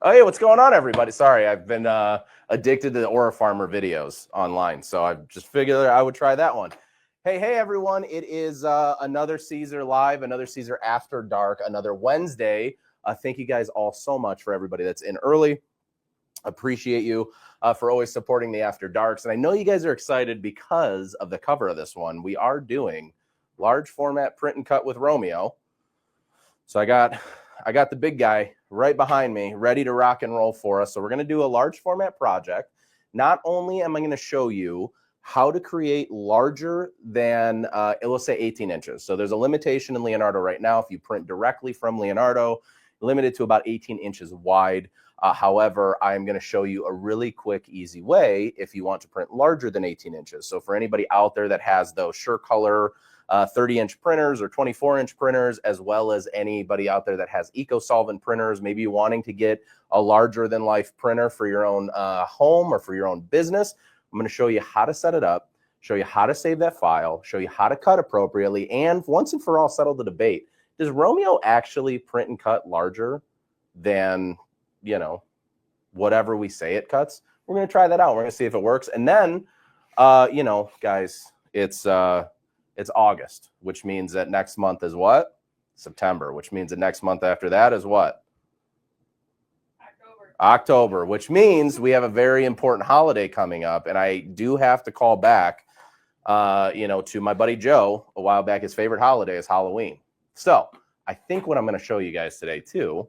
Oh, hey, what's going on, everybody? Sorry, I've been addicted to the Aura Farmer videos online, so I just figured I would try that one. Hey, everyone. It is another Siser Live, another Siser After Dark, another Wednesday. Thank you guys all so much for everybody that's in early. Appreciate you for always supporting the After Darks. And I know you guys are excited because of the cover of this one. We are doing large format print and cut with Romeo. So I got the big guy right behind me, ready to rock and roll for us. So we're going to do a large format project. Not only am I going to show you how to create larger than, let's say 18 inches. So there's a limitation in Leonardo right now. If you print directly from Leonardo, limited to about 18 inches wide. However, I'm going to show you a really quick, easy way if you want to print larger than 18 inches. So for anybody out there that has those SureColor 30-inch printers or 24-inch printers, as well as anybody out there that has eco-solvent printers, maybe you're wanting to get a larger-than-life printer for your own home or for your own business, I'm going to show you how to set it up, show you how to save that file, show you how to cut appropriately, and once and for all, settle the debate. Does Romeo actually print and cut larger than, you know, whatever we say it cuts? We're going to try that out. We're going to see if it works. And then, you know, guys, it's August, which means that next month is what? September, which means that next month after that is what? October, which means we have a very important holiday coming up. And I do have to call back, you know, to my buddy Joe a while back. His favorite holiday is Halloween. So I think what I'm going to show you guys today too,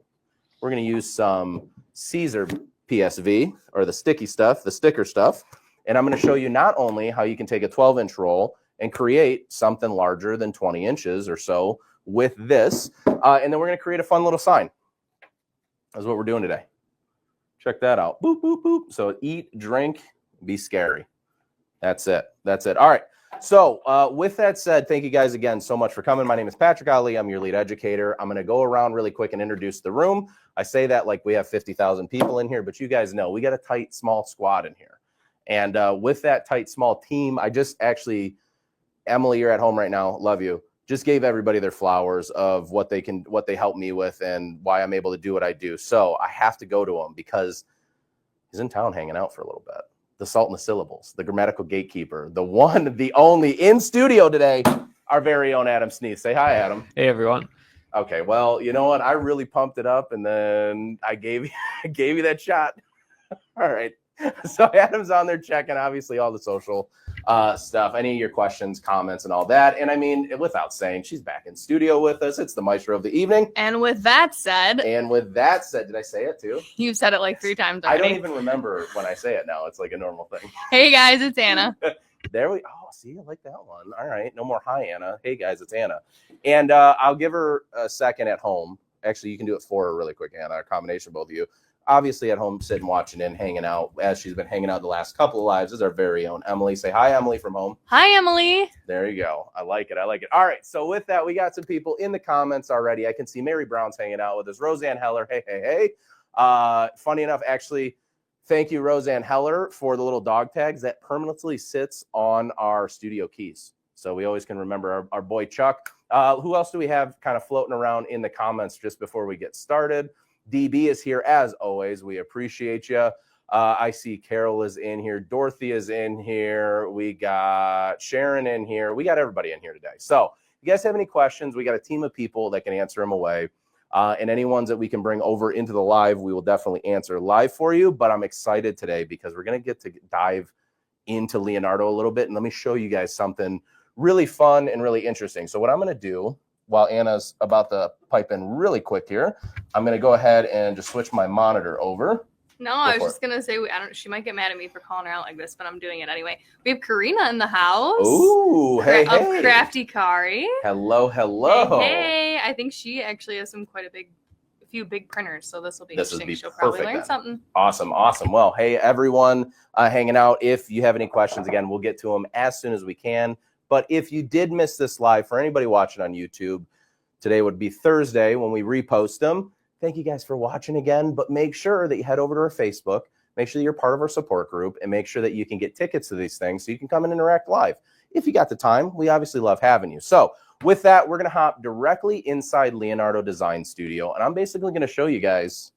we're going to use some Siser PSV or the sticky stuff, the sticker stuff. And I'm going to show you not only how you can take a 12-inch roll and create something larger than 20 inches or so with this. And then we're going to create a fun little sign. That's what we're doing today. Check that out. Boop, boop, boop. So eat, drink, be scary. That's it. That's it. All right. So with that said, thank you guys again so much for coming. My name is Patrick Ali. I'm your lead educator. I'm going to go around really quick and introduce the room. I say that like we have 50,000 people in here, but you guys know we got a tight, small squad in here. And with that tight, small team, I just actually, Emily, you're at home right now. Love you. Just gave everybody their flowers of what they help me with and why I'm able to do what I do. So I have to go to him because he's in town hanging out for a little bit. The salt and the syllables, the grammatical gatekeeper, the one, the only in studio today, our very own Adam Sneath. Say hi, Adam. Hey, everyone. Okay, well, you know what? I really pumped it up, and then I gave you that shot. All right. So Adam's on there checking, obviously, all the social stuff, any of your questions, comments, and all that. And I mean, without saying, she's back in studio with us. It's the maestro of the evening. And with that said, did I say it too? You've said it like 3 times already. I don't even remember when I say it now. It's like a normal thing. Hey guys, it's Anna. See, I like that one. All right, no more hi, Anna. Hey guys, it's Anna. And I'll give her a second at home. Actually, you can do it for her really quick, Anna, a combination of both of you. Obviously at home, sitting, watching, and hanging out, as she's been hanging out the last couple of lives, is our very own Emily. Say hi, Emily, from home. Hi, Emily. There you go. I like it. All right, so with that, we got some people in the comments already. I can see Mary Brown's hanging out with us. Roseanne Heller, hey. Funny enough, actually, thank you, Roseanne Heller, for the little dog tags. That permanently sits on our studio keys. So we always can remember our boy Chuck. Who else do we have kind of floating around in the comments just before we get started? DB is here as always. We appreciate you. I see Carol is in here. Dorothy is in here. We got Sharon in here. We got everybody in here today. So if you guys have any questions, we got a team of people that can answer them away. And any ones that we can bring over into the live, we will definitely answer live for you. But I'm excited today because we're going to get to dive into Leonardo a little bit. And let me show you guys something really fun and really interesting. So what I'm going to do, while Anna's about to pipe in really quick here, I'm going to go ahead and just switch my monitor over. No, I was just going to say, she might get mad at me for calling her out like this, but I'm doing it anyway. We have Karina in the house. Ooh, hey. Of Crafty Kari. Hello. Hey. I think she actually has a few big printers, so this will be interesting. She'll probably learn something. Awesome. Well, hey, everyone hanging out. If you have any questions, again, we'll get to them as soon as we can. But if you did miss this live, for anybody watching on YouTube, today would be Thursday when we repost them. Thank you guys for watching again, but make sure that you head over to our Facebook, make sure that you're part of our support group, and make sure that you can get tickets to these things so you can come and interact live. If you got the time, we obviously love having you. So with that, we're going to hop directly inside Leonardo Design Studio, and I'm basically going to show you guys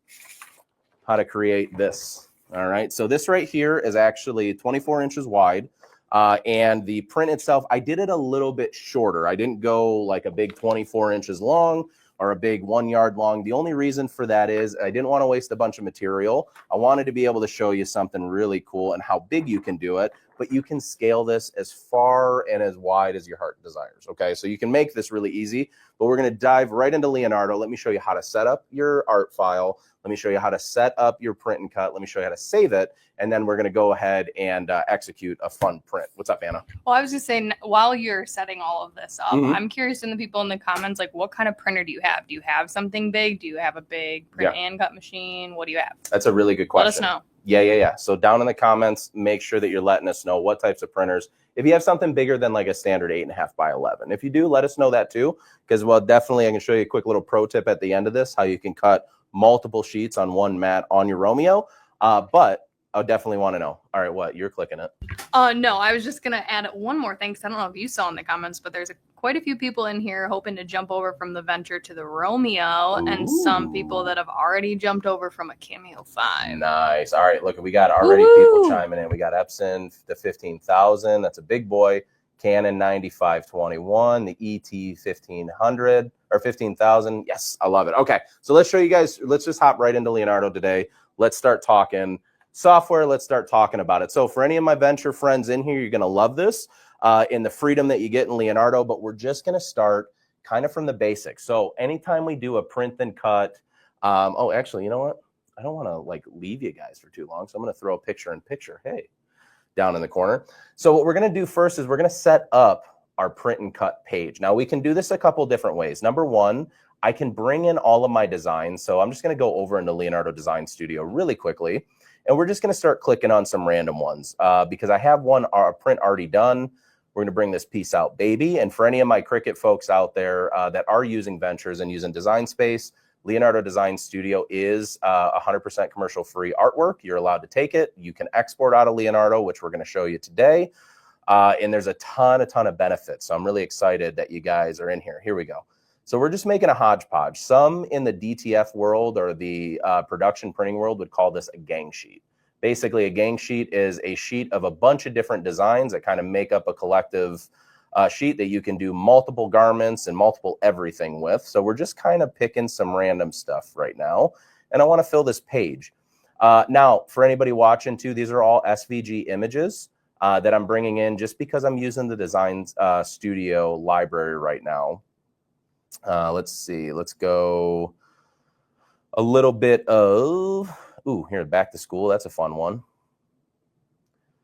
how to create this. All right, so this right here is actually 24 inches wide. And the print itself, I did it a little bit shorter. I didn't go like a big 24 inches long or a big 1 yard long. The only reason for that is I didn't want to waste a bunch of material. I wanted to be able to show you something really cool and how big you can do it, but you can scale this as far and as wide as your heart desires. Okay, so you can make this really easy, but we're going to dive right into Leonardo. Let me show you how to set up your art file. Let me show you how to set up your print and cut. Let me show you how to save it. And then we're going to go ahead and execute a fun print. What's up, Anna? Well, I was just saying, while you're setting all of this up, I'm curious in the people in the comments, like, what kind of printer do you have? Do you have something big? Do you have a big print and cut machine? What do you have? That's a really good question. Let us know. Yeah. So down in the comments, make sure that you're letting us know what types of printers. If you have something bigger than like a standard 8.5 by 11, if you do, let us know that too. Because, well, definitely I can show you a quick little pro tip at the end of this, how you can cut multiple sheets on one mat on your Romeo. But I definitely want to know. All right, what? You're clicking it. No, I was just going to add one more thing, because I don't know if you saw in the comments, but there's quite a few people in here hoping to jump over from the Venture to the Romeo, and some people that have already jumped over from a Cameo 5. Nice. All right, look, we got already people chiming in. We got Epson, the 15,000. That's a big boy. Canon 9521, the ET 1500 or 15,000. Yes, I love it. Okay, so let's show you guys. Let's just hop right into Leonardo today. Let's start talking software. Let's start talking about it. So for any of my Venture friends in here, you're going to love this in the freedom that you get in Leonardo, but we're just going to start kind of from the basics. So anytime we do a print and cut, oh, actually, you know what? I don't want to like leave you guys for too long. So I'm going to throw a picture in picture. Hey, down in the corner. So what we're going to do first is we're going to set up our print and cut page. Now we can do this a couple different ways. Number one, I can bring in all of my designs. So I'm just going to go over into Leonardo Design Studio really quickly. And we're just going to start clicking on some random ones because I have one print already done. We're going to bring this piece out, baby. And for any of my Cricut folks out there that are using Ventures and using Design Space, Leonardo Design Studio is 100% commercial free artwork. You're allowed to take it. You can export out of Leonardo, which we're going to show you today. And there's a ton of benefits. So I'm really excited that you guys are in here. Here we go. So we're just making a hodgepodge. Some in the DTF world or the production printing world would call this a gang sheet. Basically, a gang sheet is a sheet of a bunch of different designs that kind of make up a collective sheet that you can do multiple garments and multiple everything with. So we're just kind of picking some random stuff right now. And I want to fill this page. Now, for anybody watching too, these are all SVG images that I'm bringing in just because I'm using the Design Studio library right now. Let's see. Let's go a little bit of, here, back to school. That's a fun one.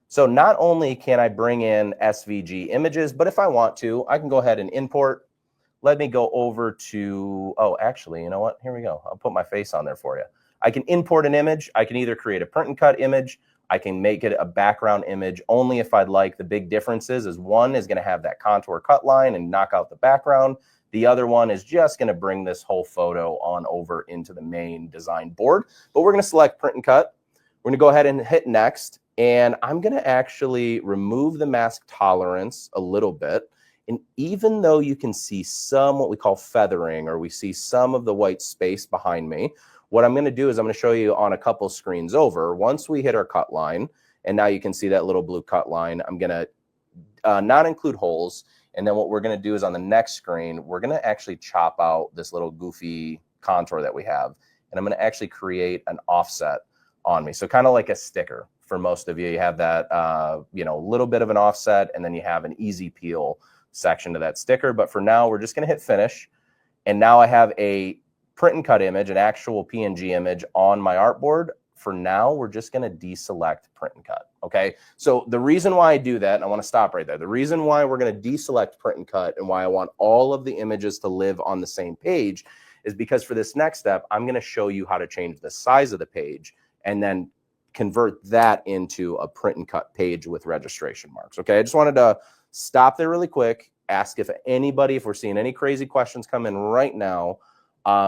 So not only can I bring in SVG images, but if I want to, I can go ahead and import. Let me go over to, oh, actually, you know what? Here we go. I'll put my face on there for you. I can import an image. I can either create a print and cut image. I can make it a background image only if I'd like. The big differences is one is going to have that contour cut line and knock out the background. The other one is just going to bring this whole photo on over into the main design board. But we're going to select print and cut. We're going to go ahead and hit next. And I'm going to actually remove the mask tolerance a little bit. And even though you can see some what we call feathering, or we see some of the white space behind me, what I'm going to do is I'm going to show you on a couple screens over. Once we hit our cut line, and now you can see that little blue cut line, I'm going to not include holes. And then what we're going to do is on the next screen, we're going to actually chop out this little goofy contour that we have. And I'm going to actually create an offset on me. So kind of like a sticker. For most of you, you have that, little bit of an offset, and then you have an easy peel section to that sticker. But for now, we're just going to hit finish. And now I have a print and cut image, an actual PNG image on my artboard. For now, we're just going to deselect print and cut. Okay. So the reason why I do that, and I want to stop right there. The reason why we're going to deselect print and cut and why I want all of the images to live on the same page is because for this next step, I'm going to show you how to change the size of the page and then convert that into a print and cut page with registration marks. Okay, I just wanted to stop there really quick, ask if we're seeing any crazy questions come in right now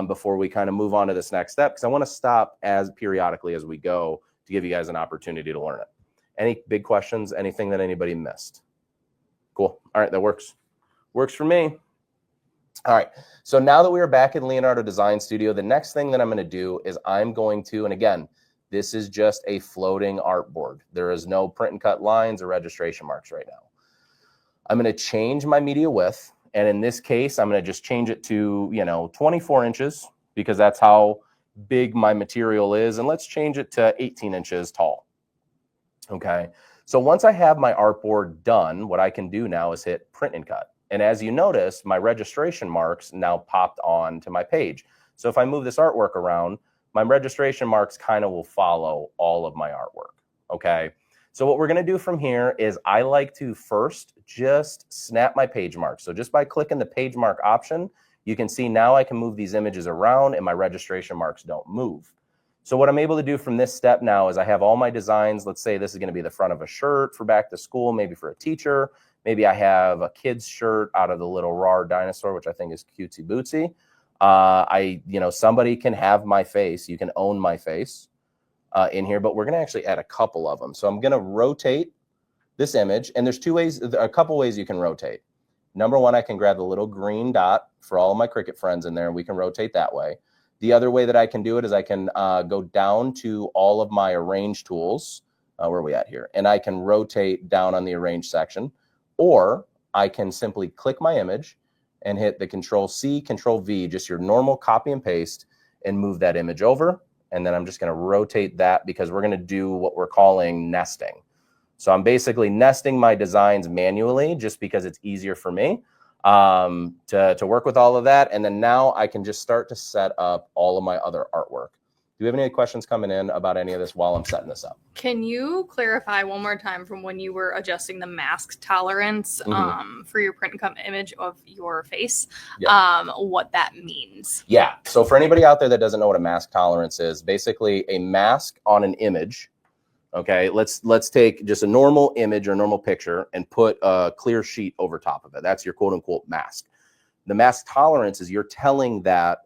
before we kind of move on to this next step, because I want to stop as periodically as we go to give you guys an opportunity to learn it. Any big questions, anything that anybody missed? Cool. All right, that works. Works for me. All right, so now that we are back in Leonardo Design Studio, the next thing that I'm going to do is I'm going to, and again, This is just a floating artboard. There is no print and cut lines or registration marks right now. I'm going to change my media width. And in this case, I'm going to just change it to, 24 inches because that's how big my material is. And let's change it to 18 inches tall. Okay. So once I have my artboard done, what I can do now is hit print and cut. And as you notice, my registration marks now popped on to my page. So if I move this artwork around, my registration marks kind of will follow all of my artwork. Okay. So what we're going to do from here is I like to first just snap my page marks. So just by clicking the page mark option, you can see now I can move these images around and my registration marks don't move. So what I'm able to do from this step now is I have all my designs. Let's say this is going to be the front of a shirt for back to school, maybe for a teacher. Maybe I have a kid's shirt out of the little raw dinosaur, which I think is cutesy bootsy. Somebody can have my face. You can own my face in here, but we're going to actually add a couple of them. So I'm going to rotate this image, and there's a couple ways you can rotate. Number one, I can grab the little green dot for all of my Cricut friends in there, and we can rotate that way. The other way that I can do it is I can go down to all of my arrange tools. Where are we at here? And I can rotate down on the arrange section, or I can simply click my image and hit the Control-C, Control-V, just your normal copy and paste, and move that image over. And then I'm just going to rotate that because we're going to do what we're calling nesting. So I'm basically nesting my designs manually just because it's easier for me to work with all of that. And then now I can just start to set up all of my other artwork. Do we have any questions coming in about any of this while I'm setting this up? Can you clarify one more time from when you were adjusting the mask tolerance for your print and cut image of your face, what that means? Yeah. So for anybody out there that doesn't know what a mask tolerance is, basically a mask on an image. Okay, let's take just a normal image or normal picture and put a clear sheet over top of it. That's your quote unquote mask. The mask tolerance is you're telling that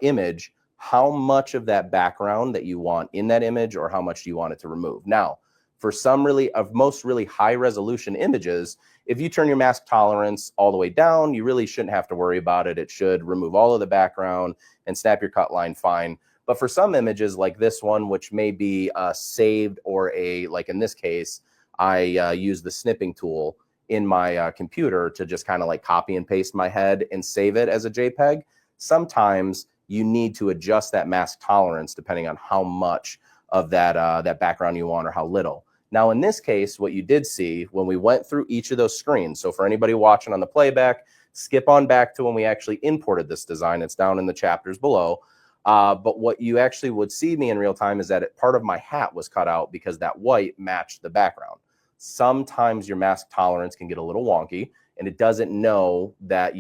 image how much of that background that you want in that image or how much do you want it to remove. Now, for some most really high resolution images, if you turn your mask tolerance all the way down, you really shouldn't have to worry about it. It should remove all of the background and snap your cut line fine. But for some images like this one, which may be saved or like in this case, I use the snipping tool in my computer to just kind of like copy and paste my head and save it as a JPEG. Sometimes you need to adjust that mask tolerance depending on how much of that background you want or how little. Now, in this case, what you did see when we went through each of those screens, so for anybody watching on the playback, skip on back to when we actually imported this design. It's down in the chapters below. But what you actually would see me in real time is that part of my hat was cut out because that white matched the background. Sometimes your mask tolerance can get a little wonky and it doesn't know that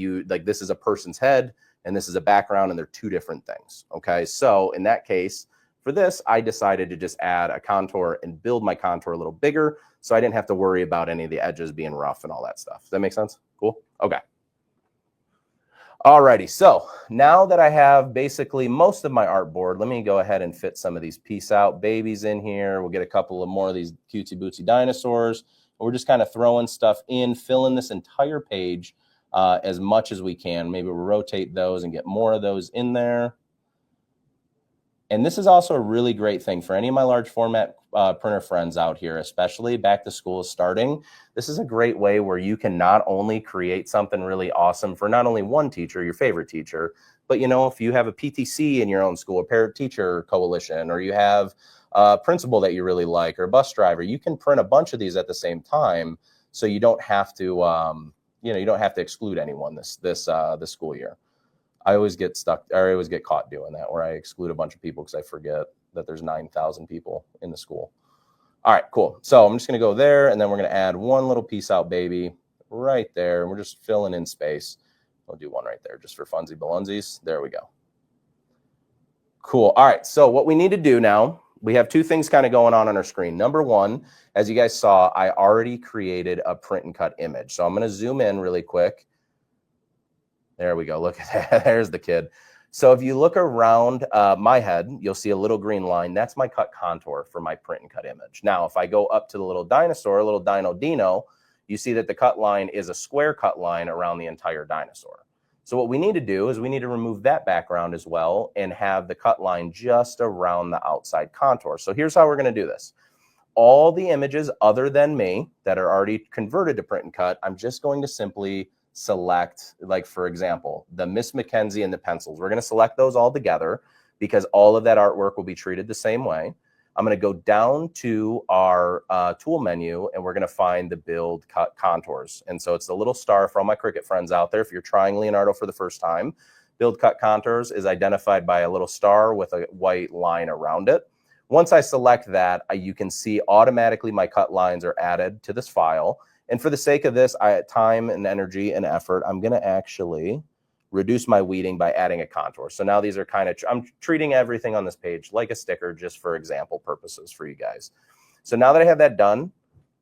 this is a person's head and this is a background and they're two different things. Okay. So in that case, for this, I decided to just add a contour and build my contour a little bigger so I didn't have to worry about any of the edges being rough and all that stuff. Does that make sense? Cool. Okay. Alrighty, so now that I have basically most of my artboard, let me go ahead and fit some of these peace out babies in here. We'll get a couple of more of these cutesy bootsy dinosaurs. We're just kind of throwing stuff in, filling this entire page as much as we can. Maybe we'll rotate those and get more of those in there. And this is also a really great thing for any of my large format printer friends out here, especially back to school is starting. This is a great way where you can not only create something really awesome for not only one teacher, your favorite teacher, but if you have a PTC in your own school, a parent teacher coalition, or you have a principal that you really like or a bus driver, you can print a bunch of these at the same time. So you don't have to, you don't have to exclude anyone this school year. I always get caught doing that where I exclude a bunch of people because I forget that there's 9,000 people in the school. All right, cool. So I'm just going to go there and then we're going to add one little piece out baby right there. And we're just filling in space. I'll do one right there just for funsy balunsies. There we go. Cool. All right. So what we need to do now, we have two things kind of going on our screen. Number one, as you guys saw, I already created a print and cut image. So I'm going to zoom in really quick. There we go. Look at that. There's the kid. So if you look around my head, you'll see a little green line. That's my cut contour for my print and cut image. Now, if I go up to the little dinosaur, a little dino, you see that the cut line is a square cut line around the entire dinosaur. So what we need to do is we need to remove that background as well and have the cut line just around the outside contour. So here's how we're going to do this. All the images other than me that are already converted to print and cut, I'm just going to simply select, like for example, the Miss Mackenzie and the pencils. We're going to select those all together because all of that artwork will be treated the same way. I'm going to go down to our tool menu and we're going to find the build cut contours. And so it's the little star for all my Cricut friends out there. If you're trying Leonardo for the first time, build cut contours is identified by a little star with a white line around it. Once I select that, you can see automatically my cut lines are added to this file. And for the sake of this, time and energy and effort, I'm going to actually reduce my weeding by adding a contour. So now these are kind of, I'm treating everything on this page like a sticker just for example purposes for you guys. So now that I have that done,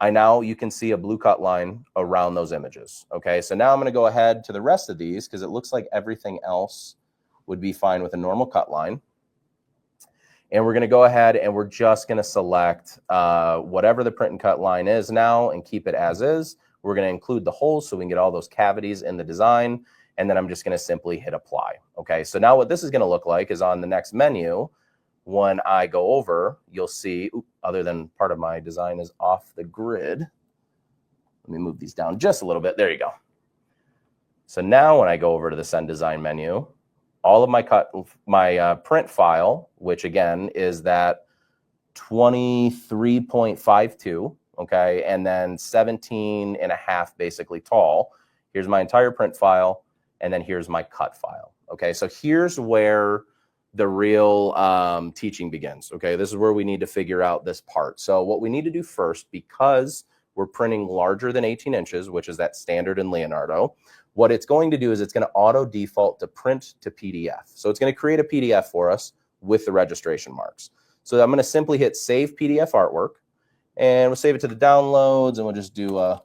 you can see a blue cut line around those images. Okay, so now I'm going to go ahead to the rest of these because it looks like everything else would be fine with a normal cut line. And we're going to go ahead and we're just going to select whatever the print and cut line is now and keep it as is. We're going to include the holes so we can get all those cavities in the design. And then I'm just going to simply hit apply. Okay, so now what this is going to look like is on the next menu, when I go over, you'll see, other than part of my design is off the grid. Let me move these down just a little bit. There you go. So now when I go over to the Send Design menu, all of my print file, which again is that 23.52, okay, and then 17.5 basically tall. Here's my entire print file. And then here's my cut file. Okay, so here's where the real teaching begins. Okay, this is where we need to figure out this part. So what we need to do first, because we're printing larger than 18 inches, which is that standard in Leonardo, what it's going to do is it's going to auto default to print to PDF. So it's going to create a PDF for us with the registration marks. So I'm going to simply hit Save PDF Artwork, and we'll save it to the downloads, and we'll just do a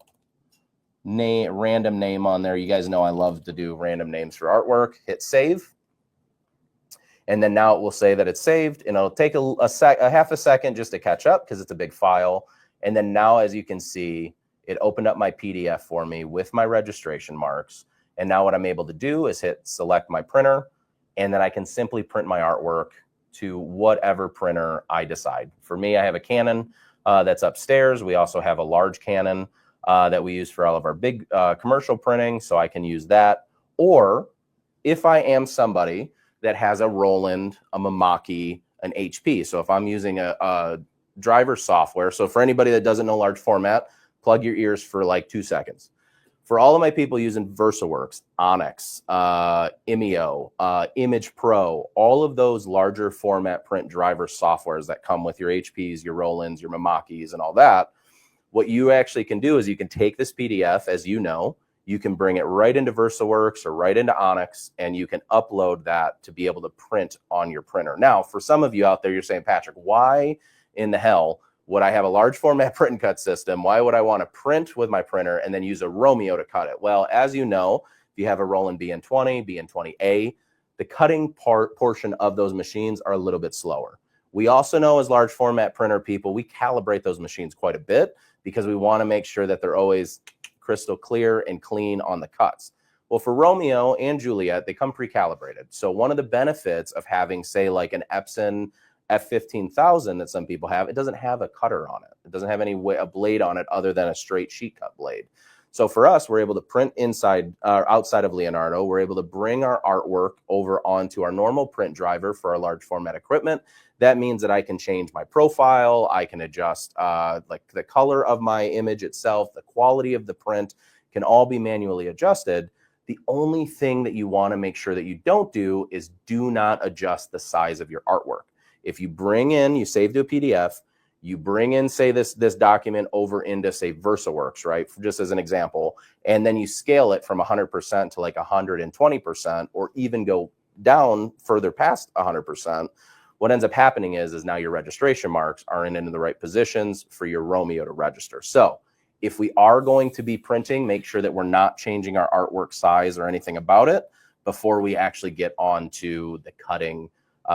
random name on there. You guys know I love to do random names for artwork. Hit save. And then now it will say that it's saved, and it'll take a half a second just to catch up because it's a big file. And then now, as you can see, it opened up my PDF for me with my registration marks. And now what I'm able to do is hit select my printer, and then I can simply print my artwork to whatever printer I decide. For me, I have a Canon that's upstairs. We also have a large Canon that we use for all of our big commercial printing, so I can use that. Or if I am somebody that has a Roland, a Mamaki, an HP, so if I'm using a driver software, so for anybody that doesn't know large format, plug your ears for like 2 seconds. For all of my people using VersaWorks, Onyx, Imeo, Image Pro, all of those larger format print driver softwares that come with your HPs, your Rolands, your Mamakis, and all that, what you actually can do is you can take this PDF, as you know, you can bring it right into VersaWorks or right into Onyx, and you can upload that to be able to print on your printer. Now, for some of you out there, you're saying, Patrick, why in the hell would I have a large format print and cut system? Why would I want to print with my printer and then use a Romeo to cut it? Well, as you know, if you have a Roland BN20, BN20A, the cutting portion of those machines are a little bit slower. We also know as large format printer people, we calibrate those machines quite a bit because we want to make sure that they're always crystal clear and clean on the cuts. Well, for Romeo and Juliet, they come pre-calibrated. So one of the benefits of having, say, like an Epson F15000 that some people have, it doesn't have a cutter on it. It doesn't have a blade on it other than a straight sheet cut blade. So for us, we're able to print inside or outside of Leonardo. We're able to bring our artwork over onto our normal print driver for our large format equipment. That means that I can change my profile. I can adjust like the color of my image itself, the quality of the print can all be manually adjusted. The only thing that you want to make sure that you don't do is do not adjust the size of your artwork. If you bring in, you save to a PDF, you bring in, say, this document over into, say, VersaWorks, right, just as an example, and then you scale it from 100% to like 120%, or even go down further past 100%, what ends up happening is now your registration marks aren't in the right positions for your Romeo to register. So if we are going to be printing, make sure that we're not changing our artwork size or anything about it before we actually get on to the cutting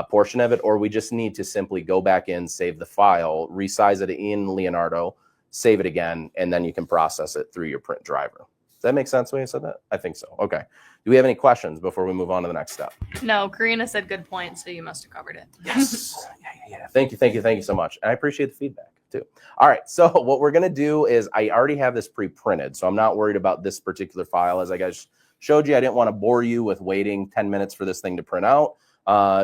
portion of it, or we just need to simply go back in, save the file, resize it in Leonardo, save it again, and then you can process it through your print driver. Does that make sense the way I said that? I think so. Okay. Do we have any questions before we move on to the next step? No, Karina said good point, so you must have covered it. Yes. Yeah. Thank you so much. And I appreciate the feedback too. All right. So what we're going to do is I already have this pre-printed, so I'm not worried about this particular file. As I guys showed you, I didn't want to bore you with waiting 10 minutes for this thing to print out.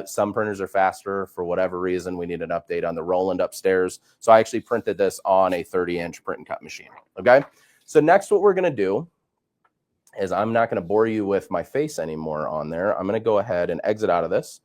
Some printers are faster. For whatever reason, we need an update on the Roland upstairs. So I actually printed this on a 30-inch print and cut machine. Okay. So next what we're going to do is I'm not going to bore you with my face anymore on there. I'm going to go ahead and exit out of this,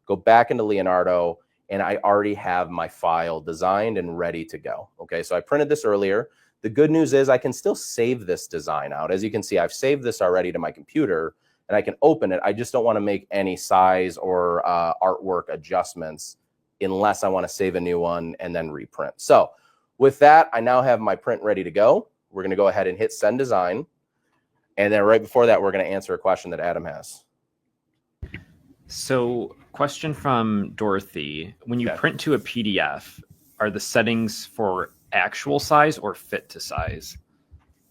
go back into Leonardo, and I already have my file designed and ready to go. Okay, so I printed this earlier. The good news is I can still save this design out. As you can see, I've saved this already to my computer, and I can open it. I just don't want to make any size or artwork adjustments unless I want to save a new one and then reprint. So with that, I now have my print ready to go. We're going to go ahead and hit send design. And then right before that, we're going to answer a question that Adam has. So question from Dorothy, when you print to a PDF, are the settings for actual size or fit to size?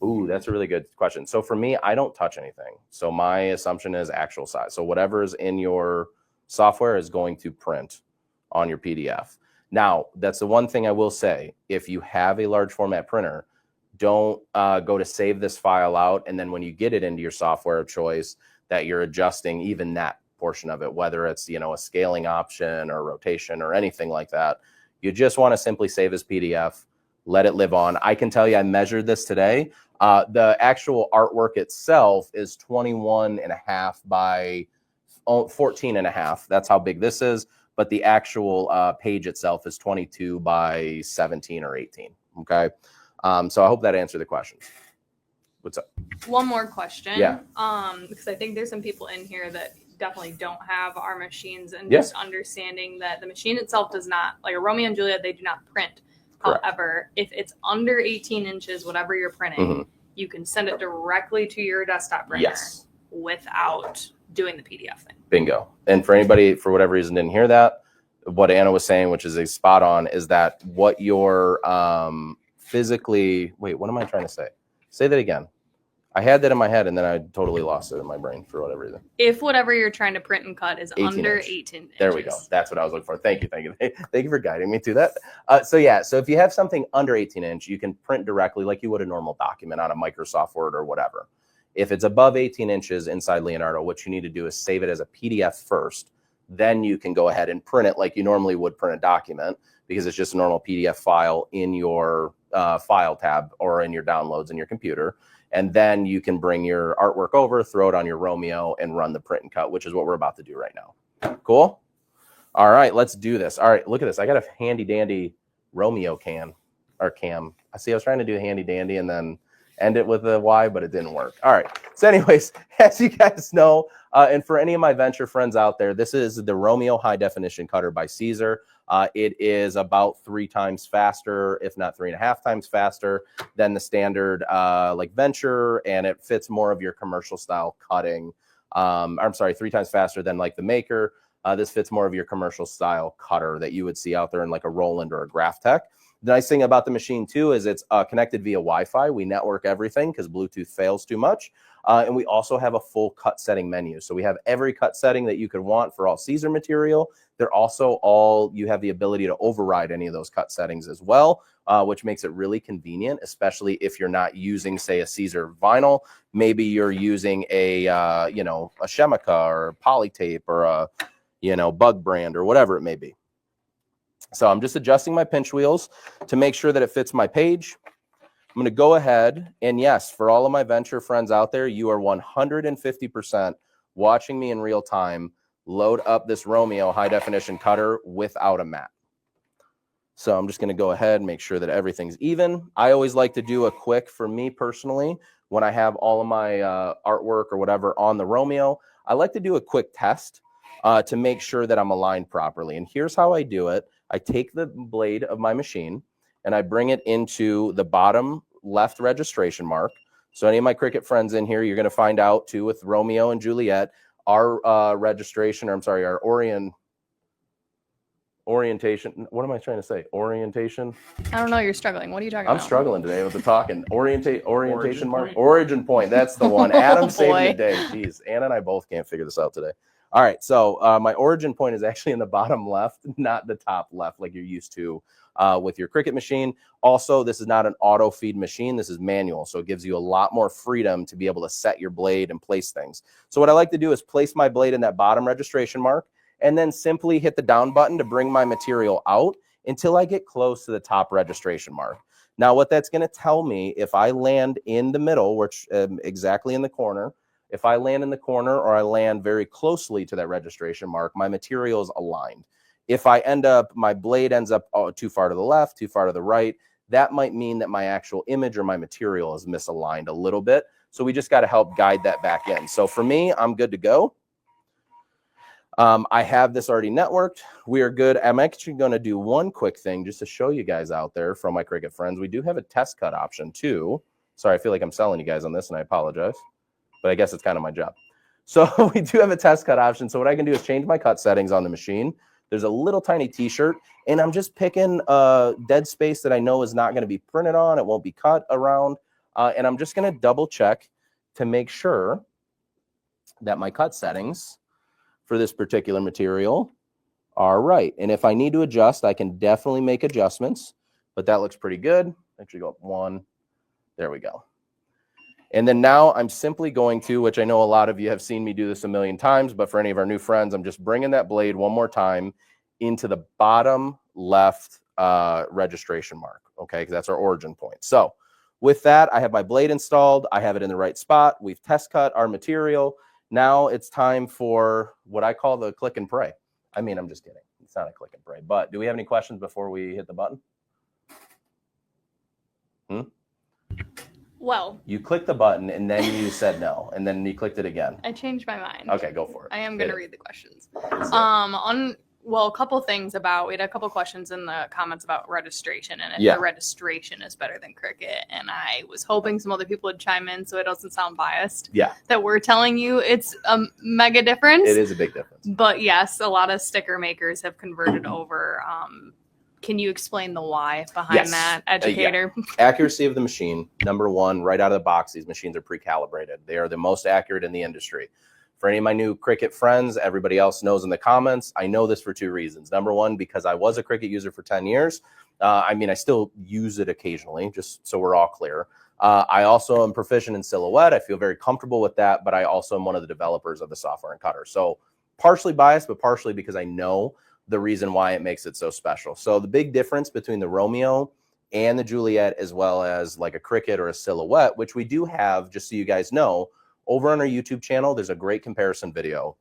Ooh, that's a really good question. So for me, I don't touch anything. So my assumption is actual size. So whatever is in your software is going to print on your PDF. Now, that's the one thing I will say. If you have a large format printer, don't go to save this file out. And then when you get it into your software of choice, that you're adjusting even that portion of it, whether it's, a scaling option or rotation or anything like that. You just want to simply save as PDF, let it live on. I can tell you I measured this today. The actual artwork itself is 21.5 by 14.5. That's how big this is. But the actual page itself is 22 by 17 or 18. Okay. So I hope that answered the question. What's up? One more question. Yeah. Because I think there's some people in here that definitely don't have our machines, and just understanding that the machine itself does not, like a Romeo and Juliet, they do not print. Correct. However, if it's under 18 inches, whatever you're printing, you can send it directly to your desktop printer without doing the PDF thing. Bingo. And for anybody, for whatever reason, didn't hear that, what Anna was saying, which is a spot on, is that what you're physically, wait, what am I trying to say? Say that again. I had that in my head and then I totally lost it in my brain for whatever reason. If whatever you're trying to print and cut is under 18 inches. There we go. That's what I was looking for. Thank you. Thank you for guiding me through that. So if you have something under 18 inch, you can print directly like you would a normal document on a Microsoft Word or whatever. If it's above 18 inches inside Leonardo, what you need to do is save it as a PDF first. Then you can go ahead and print it like you normally would print a document, because it's just a normal PDF file in your file tab or in your downloads in your computer. And then you can bring your artwork over, throw it on your Romeo, and run the print and cut, which is what we're about to do right now. Cool? All right, let's do this. All right, look at this. I got a handy dandy Romeo cam. I see I was trying to do handy dandy and then end it with a Y, but it didn't work. All right. So anyways, as you guys know, and for any of my venture friends out there, this is the Romeo high definition cutter by Siser. It is about 3 times faster, if not 3.5 times faster than the standard like venture, and it fits more of your commercial style cutting. I'm sorry, 3 times faster than like the Maker. This fits more of your commercial style cutter that you would see out there in like a Roland or a Graphtec. The nice thing about the machine too is it's connected via Wi-Fi. We network everything because Bluetooth fails too much. And we also have a full cut setting menu. So we have every cut setting that you could want for all Siser material. They're also all, you have the ability to override any of those cut settings as well, which makes it really convenient, especially if you're not using, say, a Siser vinyl. Maybe you're using a, a Shemica or a Polytape or a, Bug brand or whatever it may be. So I'm just adjusting my pinch wheels to make sure that it fits my page. I'm going to go ahead and yes, for all of my venture friends out there, you are 150% watching me in real time load up this Romeo high definition cutter without a mat. So I'm just going to go ahead and make sure that everything's even. I always like to do a quick, for me personally, when I have all of my artwork or whatever on the Romeo, I like to do a quick test to make sure that I'm aligned properly. And here's how I do it. I take the blade of my machine and I bring it into the bottom left registration mark. So any of my Cricut friends in here, you're going to find out too with Romeo and Juliet, our registration, or I'm sorry, our Orientation. What am I trying to say? Orientation. I don't know. You're struggling. What are you talking I'm about? struggling today with the talking. Orientation Origin mark. point. Origin point. That's the one. Adam Oh, saved boy. the day. Jeez. Anna and I both can't figure this out today. All right. So my origin point is actually in the bottom left, not the top left like you're used to with your Cricut machine. Also, this is not an auto feed machine. This is manual. So it gives you a lot more freedom to be able to set your blade and place things. So what I like to do is place my blade in that bottom registration mark and then simply hit the down button to bring my material out until I get close to the top registration mark. Now, what that's going to tell me, if I land in the middle, which exactly in the corner, if I land in the corner or I land very closely to that registration mark, my material is aligned. If I end up, my blade ends up too far to the left, too far to the right, that might mean that my actual image or my material is misaligned a little bit. So we just got to help guide that back in. So for me, I'm good to go. I have this already networked. We are good. I'm actually going to do one quick thing just to show you guys out there from my Cricut friends. We do have a test cut option too. Sorry, I feel like I'm selling you guys on this and I apologize, but I guess it's kind of my job. So we do have a test cut option. So what I can do is change my cut settings on the machine. There's a little tiny t-shirt and I'm just picking a dead space that I know is not going to be printed on. It won't be cut around. And I'm just going to double check to make sure that my cut settings for this particular material are right. And if I need to adjust, I can definitely make adjustments, but that looks pretty good. Actually go up one. There we go. And then now I'm simply going to, which I know a lot of you have seen me do this a million times, but for any of our new friends, I'm just bringing that blade one more time into the bottom left registration mark, okay? Because that's our origin point. So with that, I have my blade installed. I have it in the right spot. We've test cut our material. Now it's time for what I call the click and pray. I mean, I'm just kidding. It's not a click and pray, but do we have any questions before we hit the button? Well, you clicked the button and then you said no, and then you clicked it again. I changed my mind. Okay, go for it. I am going to read the questions. Well, a couple things about, we had a couple questions in the comments about registration and if the registration is better than Cricut. And I was hoping some other people would chime in so it doesn't sound biased. Yeah. That we're telling you it's a mega difference. It is a big difference. But yes, a lot of sticker makers have converted over. Can you explain the why behind that, educator? Accuracy of the machine. Number one, right out of the box, these machines are pre-calibrated. They are the most accurate in the industry. For any of my new Cricut friends, everybody else knows in the comments, I know this for two reasons. Number one, because I was a Cricut user for 10 years. I mean, I still use it occasionally, just so we're all clear. I also am proficient in Silhouette. I feel very comfortable with that, but I also am one of the developers of the software and Cutter. So partially biased, but partially because I know the reason why it makes it so special. So the big difference between the Romeo and the Juliet, as well as like a Cricut or a Silhouette, which we do have, just so you guys know, over on our YouTube channel, there's a great comparison video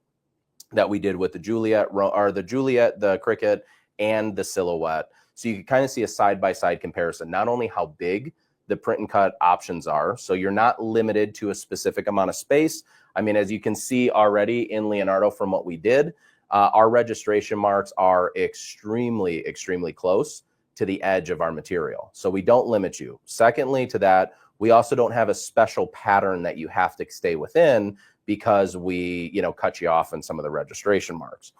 that we did with the Juliet, the Cricut, and the Silhouette. So you can kind of see a side-by-side comparison, not only how big the print and cut options are, so you're not limited to a specific amount of space. I mean, as you can see already in Leonardo from what we did, our registration marks are extremely, extremely close to the edge of our material. So we don't limit you. Secondly to that, we also don't have a special pattern that you have to stay within because we, cut you off in some of the registration marks.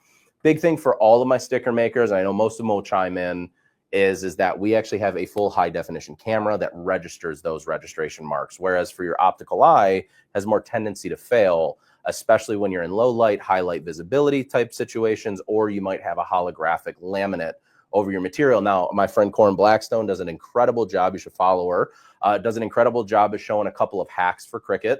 Big thing for all of my sticker makers, and I know most of them will chime in, is that we actually have a full high definition camera that registers those registration marks. Whereas for your optical eye has more tendency to fail, especially when you're in low light, high light visibility type situations, or you might have a holographic laminate over your material. Now, my friend Corin Blackstone does an incredible job. You should follow her. Does an incredible job of showing a couple of hacks for Cricut,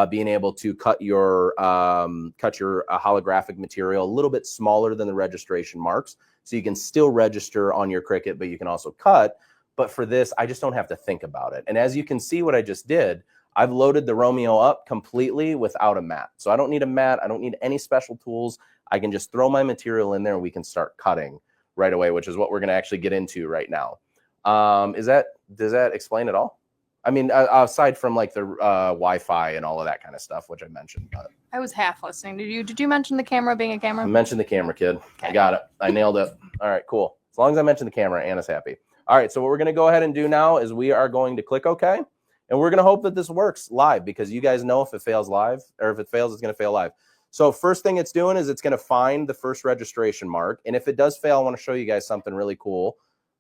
being able to cut your holographic material a little bit smaller than the registration marks, so you can still register on your Cricut, but you can also cut. But for this, I just don't have to think about it. And as you can see, what I just did, I've loaded the Romeo up completely without a mat. So I don't need a mat. I don't need any special tools. I can just throw my material in there and we can start cutting right away, which is what we're going to actually get into right now. Does that explain it all? I mean, aside from like the Wi-Fi and all of that kind of stuff, which I mentioned. But I was half listening. Did you mention the camera being a camera? I mentioned the camera, kid. Okay. I got it. I nailed it. All right, cool. As long as I mentioned the camera, Anna's happy. All right, so what we're going to go ahead and do now is we are going to click OK. And we're going to hope that this works live, because you guys know if it fails live, or if it fails, it's going to fail live. So first thing it's doing is it's going to find the first registration mark. And if it does fail, I want to show you guys something really cool.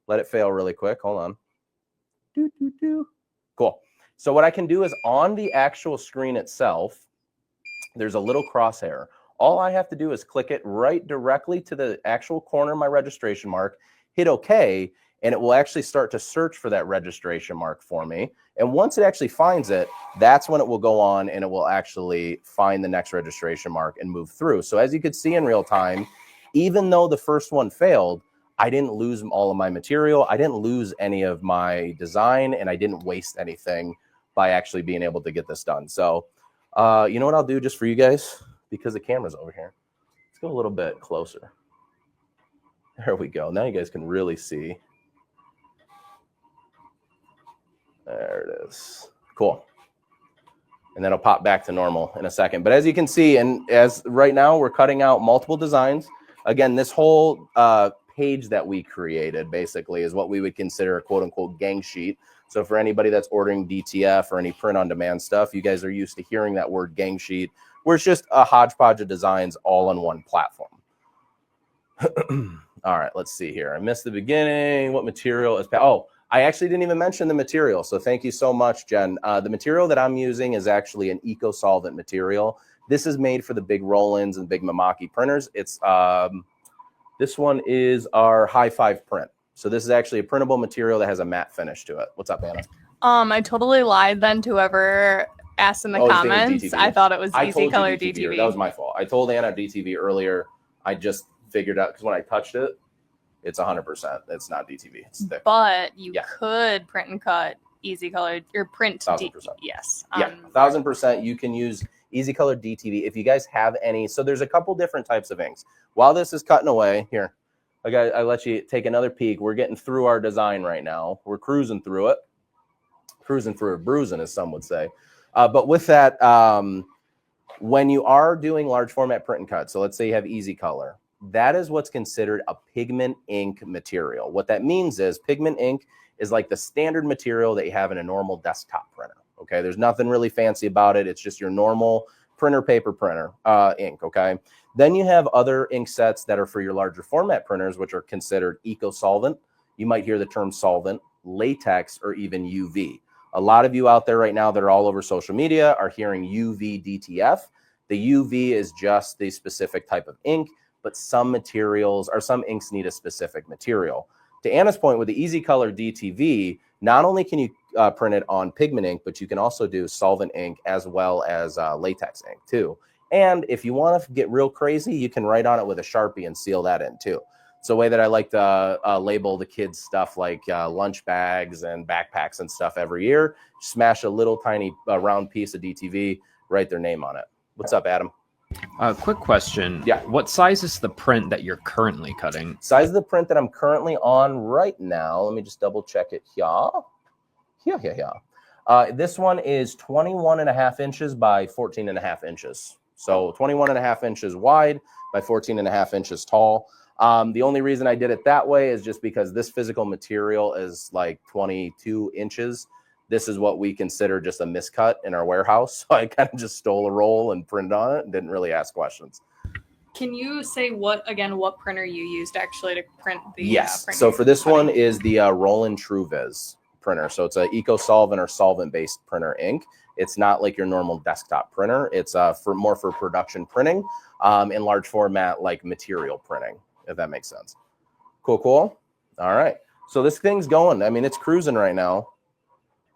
Let it fail really quick. Hold on. Cool. So what I can do is on the actual screen itself, there's a little crosshair. All I have to do is click it right directly to the actual corner of my registration mark, hit OK, and it will actually start to search for that registration mark for me. And once it actually finds it, that's when it will go on and it will actually find the next registration mark and move through. So as you could see in real time, even though the first one failed, I didn't lose all of my material. I didn't lose any of my design, and I didn't waste anything by actually being able to get this done. So you know what I'll do just for you guys, because the camera's over here. Let's go a little bit closer. There we go. Now you guys can really see. There it is. Cool. And then it'll pop back to normal in a second. But as you can see, and as right now we're cutting out multiple designs. Again, this whole page that we created basically is what we would consider a quote unquote gang sheet. So for anybody that's ordering DTF or any print on demand stuff, you guys are used to hearing that word gang sheet, where it's just a hodgepodge of designs all on one platform. All right, let's see here. I missed the beginning. What material is, oh, I actually didn't even mention the material. So thank you so much, Jen. The material that I'm using is actually an eco-solvent material. This is made for the big Rollins and big Mamaki printers. It's this one is our high 5 print. So this is actually a printable material that has a matte finish to it. What's up, Anna? I totally lied then to whoever asked in the comments. I thought it was easy color DTV. That was my fault. I told Anna DTV earlier. I just figured out, because when I touched it, it's 100%. It's not DTV. It's thick. But you could print and cut easy color or print. 1,000%. Yes. Yeah, 1,000%. You can use easy color DTV if you guys have any. So there's a couple different types of inks. While this is cutting away, here, I let you take another peek. We're getting through our design right now. We're cruising through it. Cruising through it, bruising, as some would say. But with that, when you are doing large format print and cut, so let's say you have easy color, that is what's considered a pigment ink material. What that means is pigment ink is like the standard material that you have in a normal desktop printer. Okay, there's nothing really fancy about it. It's just your normal printer paper printer ink. Okay, then you have other ink sets that are for your larger format printers, which are considered eco-solvent. You might hear the term solvent, latex, or even UV. A lot of you out there right now that are all over social media are hearing UV DTF. The UV is just the specific type of ink, but some materials or some inks need a specific material. To Anna's point, with the Easy Color DTV, not only can you print it on pigment ink, but you can also do solvent ink as well as latex ink too. And if you want to get real crazy, you can write on it with a Sharpie and seal that in too. It's a way that I like to label the kids' stuff like lunch bags and backpacks and stuff every year. Smash a little tiny round piece of DTV, write their name on it. What's up, Adam? Quick question. Yeah. What size is the print that you're currently cutting? Size of the print that I'm currently on right now. Let me just double check it here. This one is 21.5 inches by 14.5 inches. So 21.5 inches wide by 14.5 inches tall. The only reason I did it that way is just because this physical material is like 22 inches. This is what we consider just a miscut in our warehouse. So I kind of just stole a roll and printed on it and didn't really ask questions. Can you say what printer you used actually to print the Yes. So for this one is the Roland TrueViz printer. So it's an eco-solvent or solvent-based printer ink. It's not like your normal desktop printer. It's more for production printing in large format, like material printing, if that makes sense. Cool. All right. So this thing's going. I mean, it's cruising right now.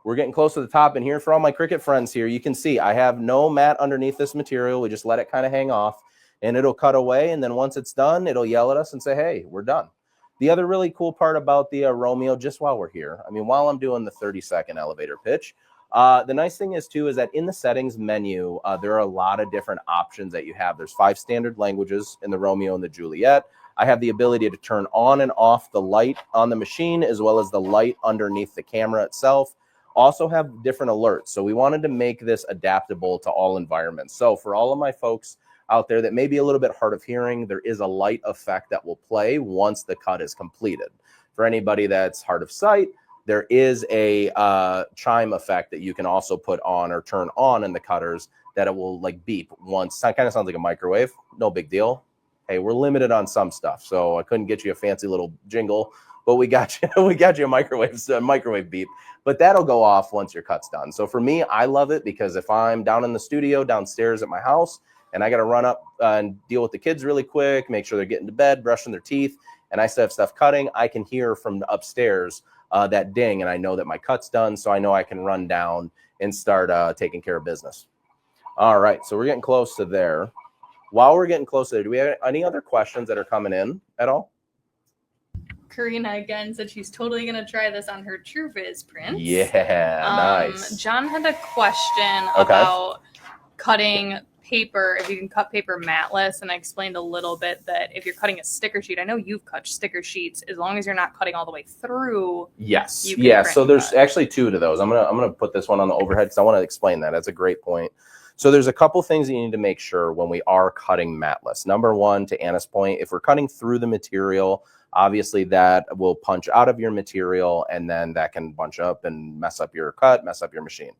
We're getting close to the top. And here for all my Cricut friends here, you can see I have no mat underneath this material. We just let it kind of hang off and it'll cut away. And then once it's done, it'll yell at us and say, hey, we're done. The other really cool part about the Romeo, just while we're here, I mean, while I'm doing the 30-second elevator pitch, the nice thing is too, is that in the settings menu, there are a lot of different options that you have. There's 5 standard languages in the Romeo and the Juliet. I have the ability to turn on and off the light on the machine, as well as the light underneath the camera itself. Also have different alerts. So we wanted to make this adaptable to all environments. So for all of my folks out there that may be a little bit hard of hearing, there is a light effect that will play once the cut is completed. For anybody that's hard of sight, there is a chime effect that you can also put on or turn on in the cutters that it will like beep once. It kind of sounds like a microwave. No big deal. Hey, we're limited on some stuff, so I couldn't get you a fancy little jingle, but we got you a microwave beep. But that'll go off once your cut's done. So for me, I love it because if I'm down in the studio downstairs at my house and I got to run up and deal with the kids really quick, make sure they're getting to bed, brushing their teeth, and I still have stuff cutting, I can hear from upstairs that ding, and I know that my cut's done, so I know I can run down and start taking care of business. All right, so we're getting close to there. While we're getting close to there, do we have any other questions that are coming in at all? Karina again said she's totally going to try this on her TrueViz prints. Yeah, nice. John had a question about cutting paper, if you can cut paper matless, and I explained a little bit that if you're cutting a sticker sheet, I know you've cut sticker sheets, as long as you're not cutting all the way through. Yes. Yeah, so there's actually two to those. I'm gonna put this one on the overhead because I want to explain that. That's a great point. So there's a couple things you need to make sure when we are cutting matless. Number one, to Anna's point, if we're cutting through the material, obviously that will punch out of your material, and then that can bunch up and mess up your cut, mess up your machine.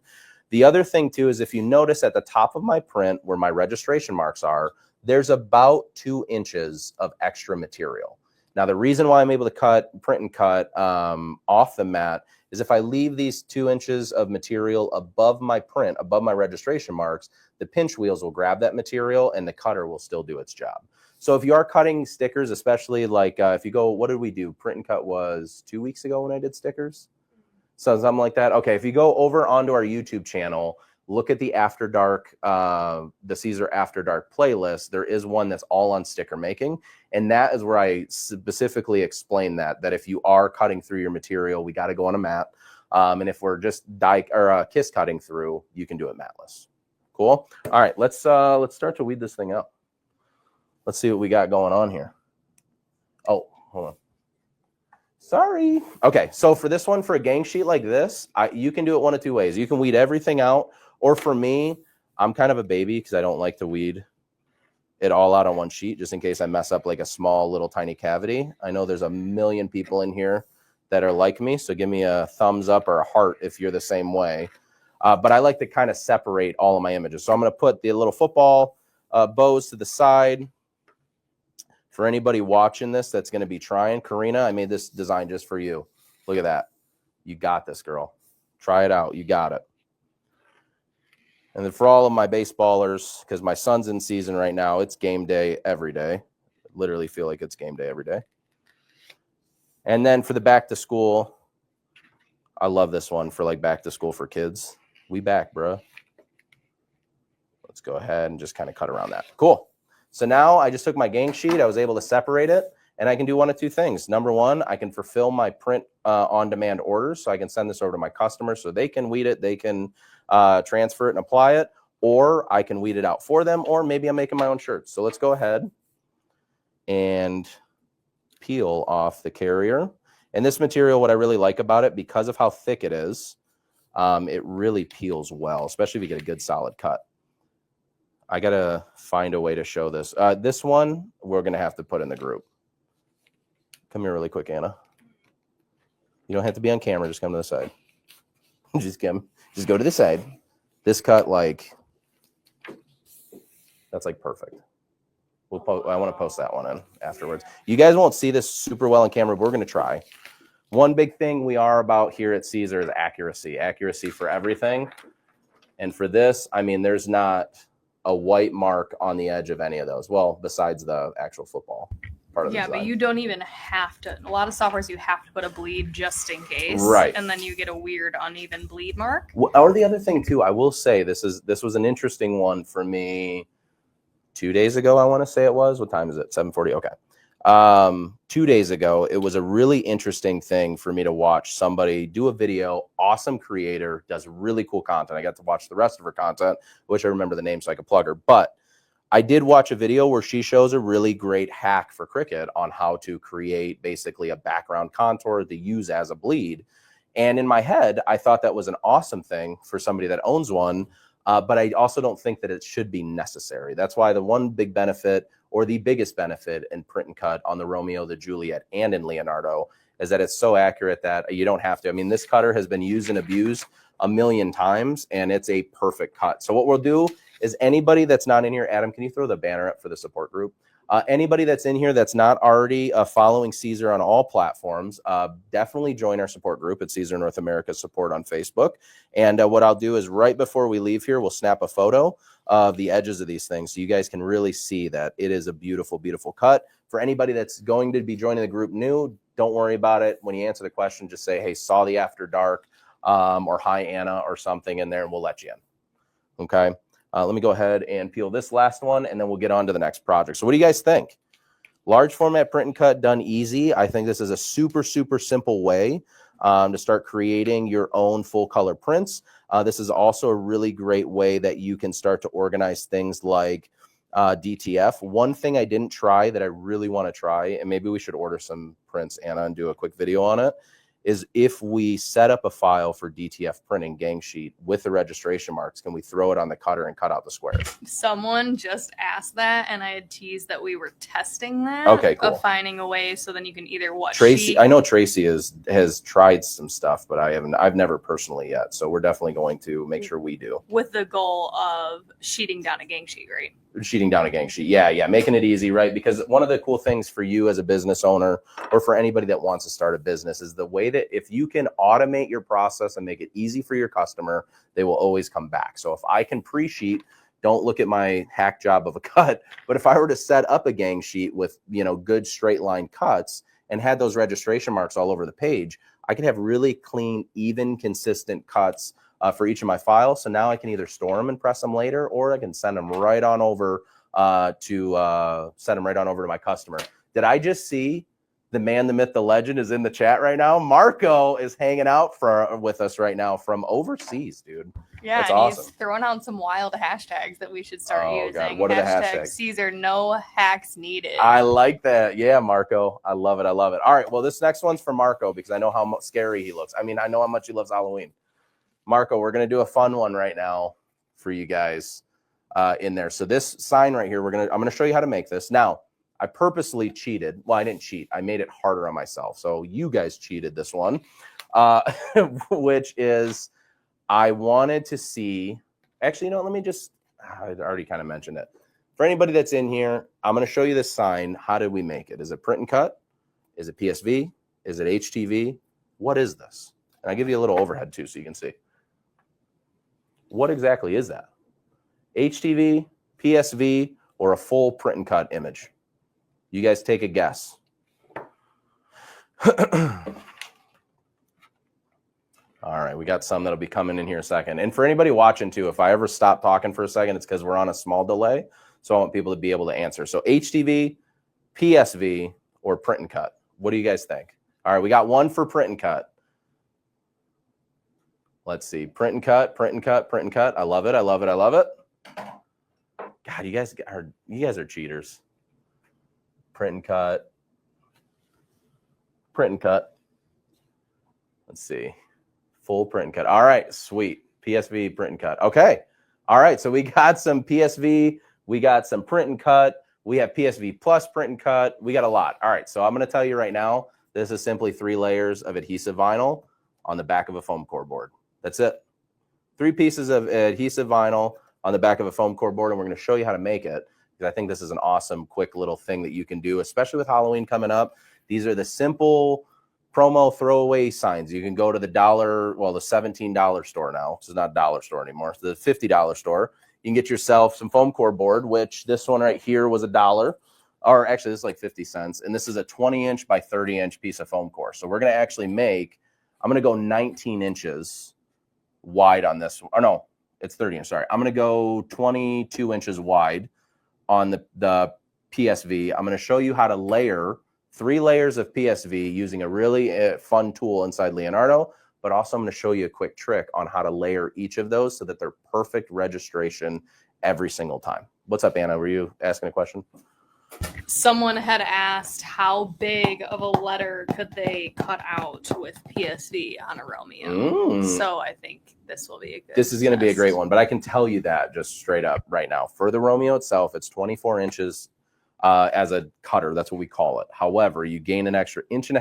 The other thing too is if you notice at the top of my print where my registration marks are, there's about 2 inches of extra material. Now, the reason why I'm able to print and cut off the mat is if I leave these 2 inches of material above my print, above my registration marks, the pinch wheels will grab that material and the cutter will still do its job. So if you are cutting stickers, especially like if you go, what did we do? Print and cut was 2 weeks ago when I did stickers. So something like that. Okay, if you go over onto our YouTube channel, look at the After Dark, the Siser After Dark playlist. There is one that's all on sticker making. And that is where I specifically explain that if you are cutting through your material, we got to go on a mat. And if we're just kiss cutting through, you can do it matless. Cool. All right, let's start to weed this thing up. Let's see what we got going on here. Oh, hold on. Sorry. Okay, so for this one, for a gang sheet like this, you can do it one of 2 ways. You can weed everything out, or for me, I'm kind of a baby because I don't like to weed it all out on one sheet just in case I mess up like a small little tiny cavity. I know there's a million people in here that are like me, so give me a thumbs up or a heart if you're the same way. But I like to kind of separate all of my images. So I'm going to put the little football bows to the side. For anybody watching this that's going to be trying, Karina, I made this design just for you. Look at that. You got this, girl. Try it out. You got it. And then for all of my baseballers, because my son's in season right now, it's game day every day. I literally feel like it's game day every day. And then for the back to school, I love this one for like back to school for kids. We back, bro. Let's go ahead and just kind of cut around that. Cool. So now I just took my gang sheet. I was able to separate it, and I can do one of 2 things. Number one, I can fulfill my print on-demand orders, so I can send this over to my customers so they can weed it, they can transfer it and apply it, or I can weed it out for them, or maybe I'm making my own shirts. So let's go ahead and peel off the carrier. And this material, what I really like about it, because of how thick it is, it really peels well, especially if you get a good solid cut. I got to find a way to show this. This one, we're going to have to put in the group. Come here really quick, Anna. You don't have to be on camera. Just come to the side. Just go to the side. This cut, like, that's like perfect. I want to post that one in afterwards. You guys won't see this super well on camera, but we're going to try. One big thing we are about here at Siser is accuracy. Accuracy for everything. And for this, I mean, there's not a white mark on the edge of any of those. Well, besides the actual football part of the design. But you don't even have to. A lot of softwares you have to put a bleed just in case. Right. And then you get a weird uneven bleed mark. Or the other thing too, I will say this was an interesting one for me 2 days ago, I want to say it was. What time is it? 7:40. Okay. 2 days ago, it was a really interesting thing for me to watch somebody do a video. Awesome creator, does really cool content. I got to watch the rest of her content, which I remember the name so I could plug her. But I did watch a video where she shows a really great hack for Cricut on how to create basically a background contour to use as a bleed. And in my head, I thought that was an awesome thing for somebody that owns one. But I also don't think that it should be necessary. That's why the one big benefit, or the biggest benefit in print and cut on the Romeo, the Juliet, and in Leonardo is that it's so accurate that you don't have to. I mean, this cutter has been used and abused a million times, and it's a perfect cut. So what we'll do is anybody that's not in here, Adam, can you throw the banner up for the support group? Anybody that's in here that's not already following Siser on all platforms, definitely join our support group at Siser North America Support on Facebook. And what I'll do is right before we leave here, we'll snap a photo of the edges of these things so you guys can really see that it is a beautiful, beautiful cut. For anybody that's going to be joining the group new, don't worry about it. When you answer the question, just say, hey, saw the After Dark or hi, Anna, or something in there, and we'll let you in. Okay. Let me go ahead and peel this last one, and then we'll get on to the next project. So what do you guys think? Large format print and cut done easy. I think this is a super, super simple way to start creating your own full color prints. This is also a really great way that you can start to organize things like DTF. One thing I didn't try that I really want to try, and maybe we should order some prints, Anna, and do a quick video on it, is if we set up a file for DTF printing gang sheet with the registration marks, can we throw it on the cutter and cut out the squares? Someone just asked that, and I had teased that we were testing that. Okay, cool. Of finding a way so then you can either watch Tracy. I know Tracy has tried some stuff, but I've never personally yet. So we're definitely going to make sure we do. With the goal of sheeting down a gang sheet, right? Sheeting down a gang sheet. Yeah, making it easy, right? Because one of the cool things for you as a business owner or for anybody that wants to start a business is the way that if you can automate your process and make it easy for your customer, they will always come back. So if I can pre-sheet, don't look at my hack job of a cut, but if I were to set up a gang sheet with, good straight line cuts and had those registration marks all over the page, I could have really clean, even, consistent cuts for each of my files. So now I can either store them and press them later, or I can send them right on over to my customer. Did I just see the man, the myth, the legend is in the chat right now? Marco is hanging out with us right now from overseas, dude. Yeah, that's and awesome. He's throwing out some wild hashtags that we should start using. God. What are the hashtags? Siser, no hacks needed. I like that. Yeah, Marco. I love it. All right. Well, this next one's for Marco because I know how scary he looks. I mean, I know how much he loves Halloween. Marco, we're going to do a fun one right now for you guys in there. So this sign right here, I'm going to show you how to make this. Now, I purposely cheated. Well, I didn't cheat. I made it harder on myself. So you guys cheated this one, which is I wanted to see. Actually, let me just, I already kind of mentioned it. For anybody that's in here, I'm going to show you this sign. How did we make it? Is it print and cut? Is it PSV? Is it HTV? What is this? And I'll give you a little overhead too so you can see. What exactly is that? HTV, PSV, or a full print and cut image? You guys take a guess. All right, we got some that'll be coming in here in a second. And for anybody watching too, if I ever stop talking for a second, it's because we're on a small delay. So I want people to be able to answer. So HTV, PSV, or print and cut? What do you guys think? All right, we got one for print and cut. Let's see. Print and cut, print and cut, print and cut. I love it. God, you guys are cheaters. Print and cut. Print and cut. Let's see. Full print and cut. All right, sweet. PSV, print and cut. Okay. All right, so we got some PSV. We got some print and cut. We have PSV plus print and cut. We got a lot. All right, so I'm going to tell you right now, this is simply 3 layers of adhesive vinyl on the back of a foam core board. That's it. 3 pieces of adhesive vinyl on the back of a foam core board, and we're going to show you how to make it because I think this is an awesome, quick little thing that you can do, especially with Halloween coming up. These are the simple promo throwaway signs. You can go to the $17 store now. This is not a dollar store anymore. It's the $50 store. You can get yourself some foam core board, which this one right here was $1. Or actually, this is like 50 cents. And this is a 20-inch by 30-inch piece of foam core. So we're going to actually I'm going to go 19 inches wide on this. Or no, it's 30 inch. Sorry. I'm going to go 22 inches wide on the PSV. I'm going to show you how to layer 3 layers of PSV using a really fun tool inside Leonardo, but also I'm going to show you a quick trick on how to layer each of those so that they're perfect registration every single time. What's up, Anna? Were you asking a question? Someone had asked how big of a letter could they cut out with PSV on a Romeo. So I think this will be a good This is going to be a great one, but I can tell you that just straight up right now. For the Romeo itself, it's 24 inches as a cutter. That's what we call it. However, you gain an extra 1.5 inches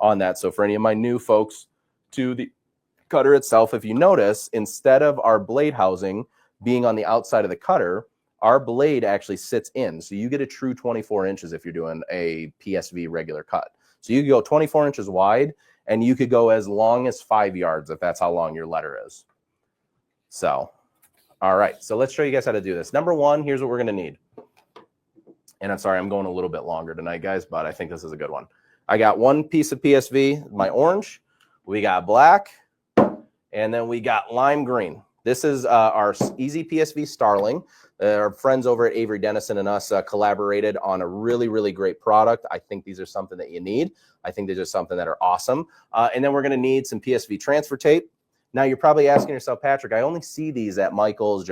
on that. So for any of my new folks to the cutter itself, if you notice, instead of our blade housing being on the outside of the cutter, our blade actually sits in. So you get a true 24 inches if you're doing a PSV regular cut. So you can go 24 inches wide, and you could go as long as 5 yards if that's how long your letter is. So, all right. So let's show you guys how to do this. Number one, here's what we're going to need. And I'm sorry, I'm going a little bit longer tonight, guys, but I think this is a good one. I got one piece of PSV, my orange. We got black, and then we got lime green. This is our Easy PSV Starling. Our friends over at Avery Dennison and us collaborated on a really, really great product. I think these are something that you need. I think these are something that are awesome. And then we're going to need some PSV transfer tape. Now, you're probably asking yourself, Patrick, I only see these at Michael's,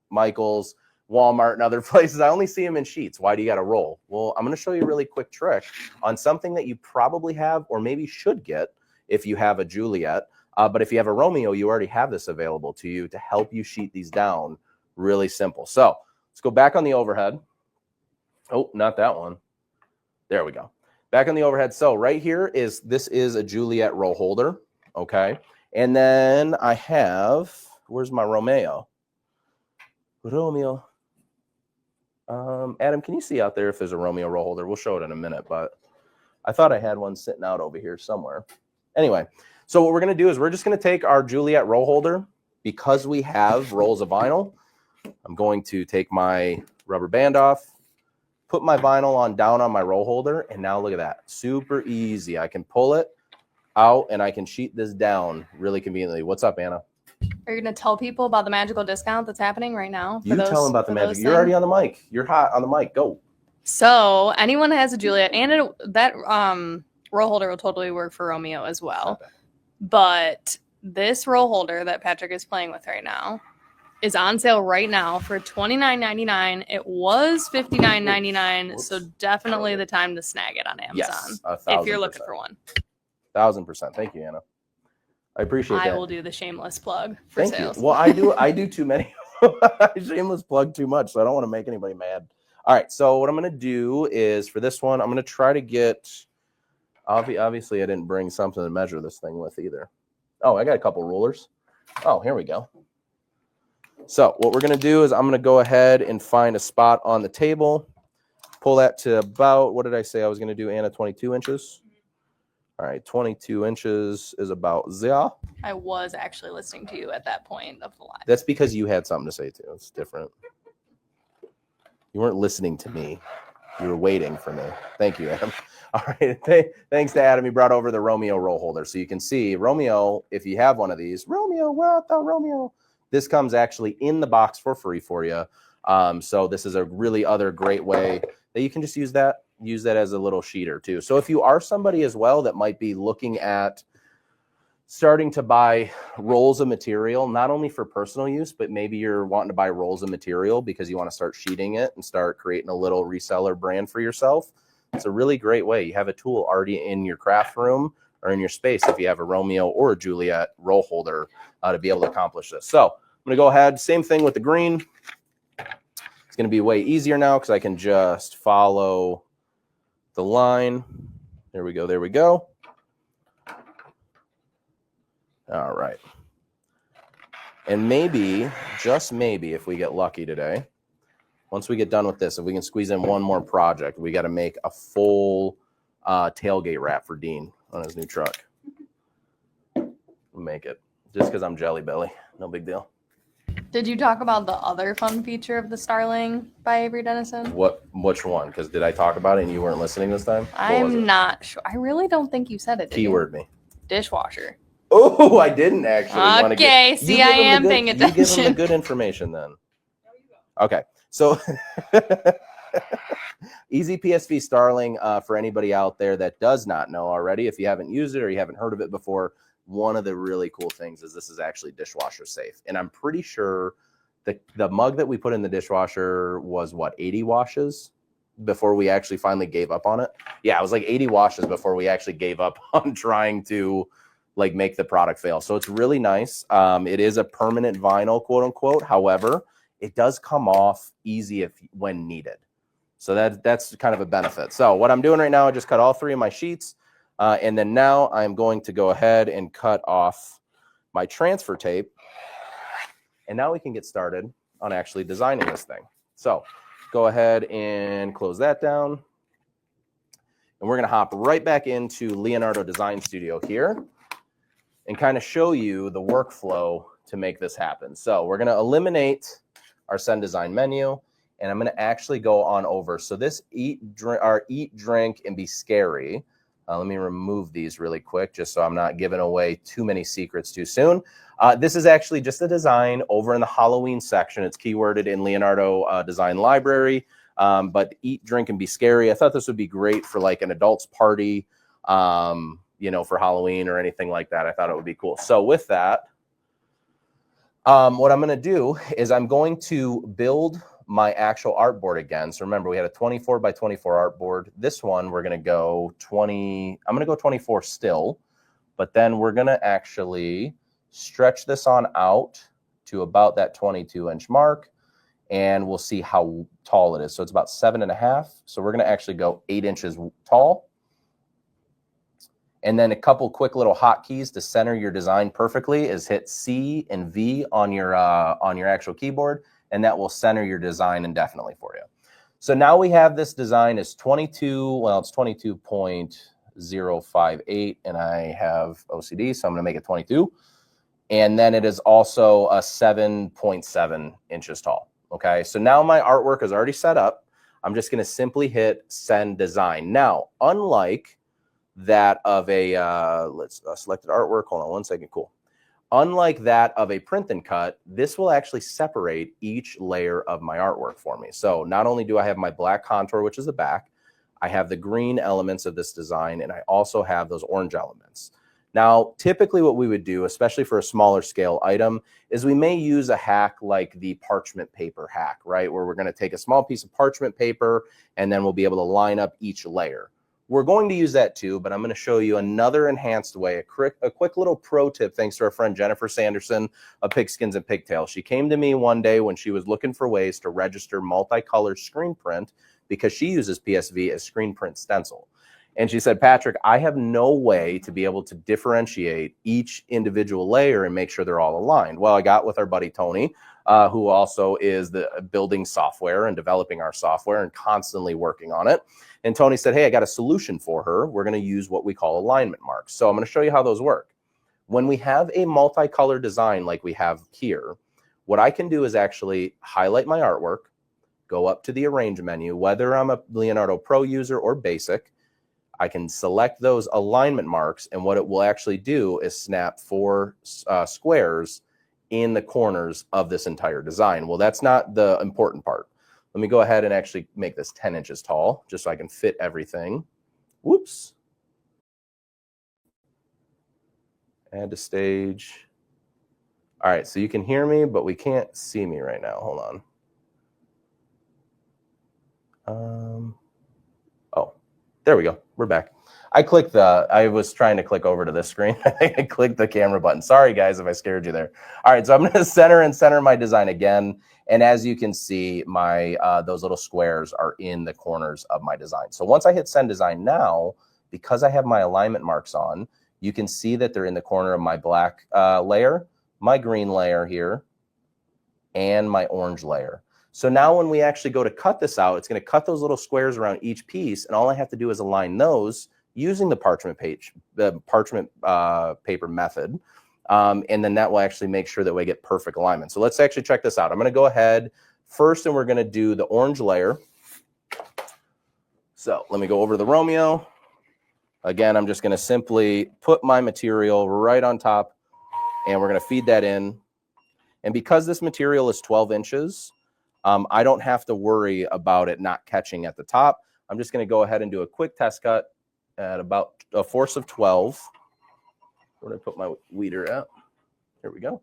Michael's, Walmart, and other places. I only see them in sheets. Why do you got to roll? Well, I'm going to show you a really quick trick on something that you probably have or maybe should get if you have a Juliet. But if you have a Romeo, you already have this available to you to help you sheet these down. Really simple. So let's go back on the overhead. Oh, not that one. There we go. Back on the overhead. So right here this is a Juliet roll holder. Okay. And then I have, where's my Romeo? Romeo. Adam, can you see out there if there's a Romeo roll holder? We'll show it in a minute, but I thought I had one sitting out over here somewhere. Anyway, so what we're going to do is we're just going to take our Juliet roll holder. Because we have rolls of vinyl, I'm going to take my rubber band off, put my vinyl down on my roll holder, and now look at that. Super easy. I can pull it out, and I can sheet this down really conveniently. What's up, Anna? Are you going to tell people about the magical discount that's happening right now? You tell them about the magic. You're already on the mic. You're hot on the mic. Go. So anyone that has a Juliet, and that roll holder will totally work for Romeo as well. But this roll holder that Patrick is playing with right now is on sale right now for $29.99. It was $59.99, so definitely the time to snag it on Amazon if you're looking for one. 1000%. Thank you, Anna. I appreciate that. I will do the shameless plug for sales. You. Well, I do too many. I shameless plug too much, so I don't want to make anybody mad. All right, so what I'm going to do is for this one, I'm going to try to get, obviously I didn't bring something to measure this thing with either. Oh, I got a couple rulers. Oh, here we go. So what we're going to do is I'm going to go ahead and find a spot on the table, pull that to about, what did I say I was going to do, Anna, 22 inches? All right, 22 inches is about there. I was actually listening to you at that point of the live. That's because you had something to say too. It's different. You weren't listening to me. You were waiting for me. Thank you, Adam. All right, thanks to Adam. He brought over the Romeo roll holder. So you can see Romeo, if you have one of these, Romeo, where art thou, Romeo? This comes actually in the box for free for you. So this is a really other great way that you can just use that as a little sheeter too. So if you are somebody as well that might be looking at starting to buy rolls of material, not only for personal use, but maybe you're wanting to buy rolls of material because you want to start sheeting it and start creating a little reseller brand for yourself, it's a really great way. You have a tool already in your craft room or in your space if you have a Romeo or a Juliet roll holder to be able to accomplish this. So I'm going to go ahead, same thing with the green. It's going to be way easier now because I can just follow the line. There we go. There we go. All right. And maybe, just maybe, if we get lucky today, once we get done with this, if we can squeeze in one more project, we got to make a full tailgate wrap for Dean on his new truck. We'll make it. Just because I'm Jelly Belly. No big deal. Did you talk about the other fun feature of the Starling by Avery Dennison? Which one? Because did I talk about it and you weren't listening this time? I'm not sure. I really don't think you said it. Keyword me. Dishwasher. Oh, I didn't actually. Okay, see, I am paying attention. You give them the good information then. Okay, so Easy PSV Starling, for anybody out there that does not know already, if you haven't used it or you haven't heard of it before, one of the really cool things is this is actually dishwasher safe. And I'm pretty sure the mug that we put in the dishwasher was, what, 80 washes before we actually finally gave up on it? Yeah, it was like 80 washes before we actually gave up on trying to like make the product fail. So it's really nice. It is a permanent vinyl, quote unquote. However, it does come off easy when needed. So that's kind of a benefit. So what I'm doing right now, I just cut all three of my sheets. And then now I'm going to go ahead and cut off my transfer tape. And now we can get started on actually designing this thing. So go ahead and close that down. And we're going to hop right back into Leonardo Design Studio here and kind of show you the workflow to make this happen. So we're going to eliminate our send design menu, and I'm going to actually go on over. So this eat, drink, and be scary. Let me remove these really quick just so I'm not giving away too many secrets too soon. This is actually just a design over in the Halloween section. It's keyworded in Leonardo Design Library. But eat, drink, and be scary. I thought this would be great for like an adults party, you know, for Halloween or anything like that. I thought it would be cool. So with that, what I'm going to do is I'm going to build my actual artboard again. So remember, we had a 24 by 24 artboard. This one, we're going to go 20. I'm going to go 24 still, but then we're going to actually stretch this on out to about that 22-inch mark. And we'll see how tall it is. So it's about 7.5. So we're going to actually go 8 inches tall. And then a couple quick little hotkeys to center your design perfectly is hit C and V on your actual keyboard, and that will center your design indefinitely for you. So now we have this design is 22. Well, it's 22.058, and I have OCD, so I'm going to make it 22. And then it is also a 7.7 inches tall. Okay, so now my artwork is already set up. I'm just going to simply hit send design. Now, unlike that of a, let's selected artwork. Hold on one second. Cool. Unlike that of a print and cut, this will actually separate each layer of my artwork for me. So not only do I have my black contour, which is the back, I have the green elements of this design, and I also have those orange elements. Now, typically what we would do, especially for a smaller scale item, is we may use a hack like the parchment paper hack, right? Where we're going to take a small piece of parchment paper and then we'll be able to line up each layer. We're going to use that too, but I'm going to show you another enhanced way, a quick little pro tip thanks to our friend Jennifer Sanderson of Pigskins and Pigtails. She came to me one day when she was looking for ways to register multicolor screen print because she uses PSV as screen print stencil. And she said, Patrick, I have no way to be able to differentiate each individual layer and make sure they're all aligned. Well, I got with our buddy Tony, who also is the building software and developing our software and constantly working on it. And Tony said, hey, I got a solution for her. We're going to use what we call alignment marks. So I'm going to show you how those work. When we have a multicolor design like we have here, what I can do is actually highlight my artwork, go up to the arrange menu, whether I'm a Leonardo Pro user or basic. I can select those alignment marks, and what it will actually do is snap 4 squares in the corners of this entire design. Well, that's not the important part. Let me go ahead and actually make this 10 inches tall, just so I can fit everything. Whoops. Add to stage. All right, so you can hear me, but we can't see me right now. Hold on. Oh, there we go. We're back. I was trying to click over to this screen. I think I clicked the camera button. Sorry, guys, if I scared you there. All right, so I'm going to center my design again. And as you can see, my those little squares are in the corners of my design. So once I hit send design now, because I have my alignment marks on, you can see that they're in the corner of my black layer, my green layer here, and my orange layer. So now when we actually go to cut this out, it's going to cut those little squares around each piece, and all I have to do is align those using the parchment paper method, and then that will actually make sure that we get perfect alignment. So let's actually check this out. I'm going to go ahead first, and we're going to do the orange layer. So let me go over to the Romeo. Again, I'm just going to simply put my material right on top, and we're going to feed that in. And because this material is 12 inches, I don't have to worry about it not catching at the top. I'm just going to go ahead and do a quick test cut at about a force of 12. Where did I put my weeder at? There we go.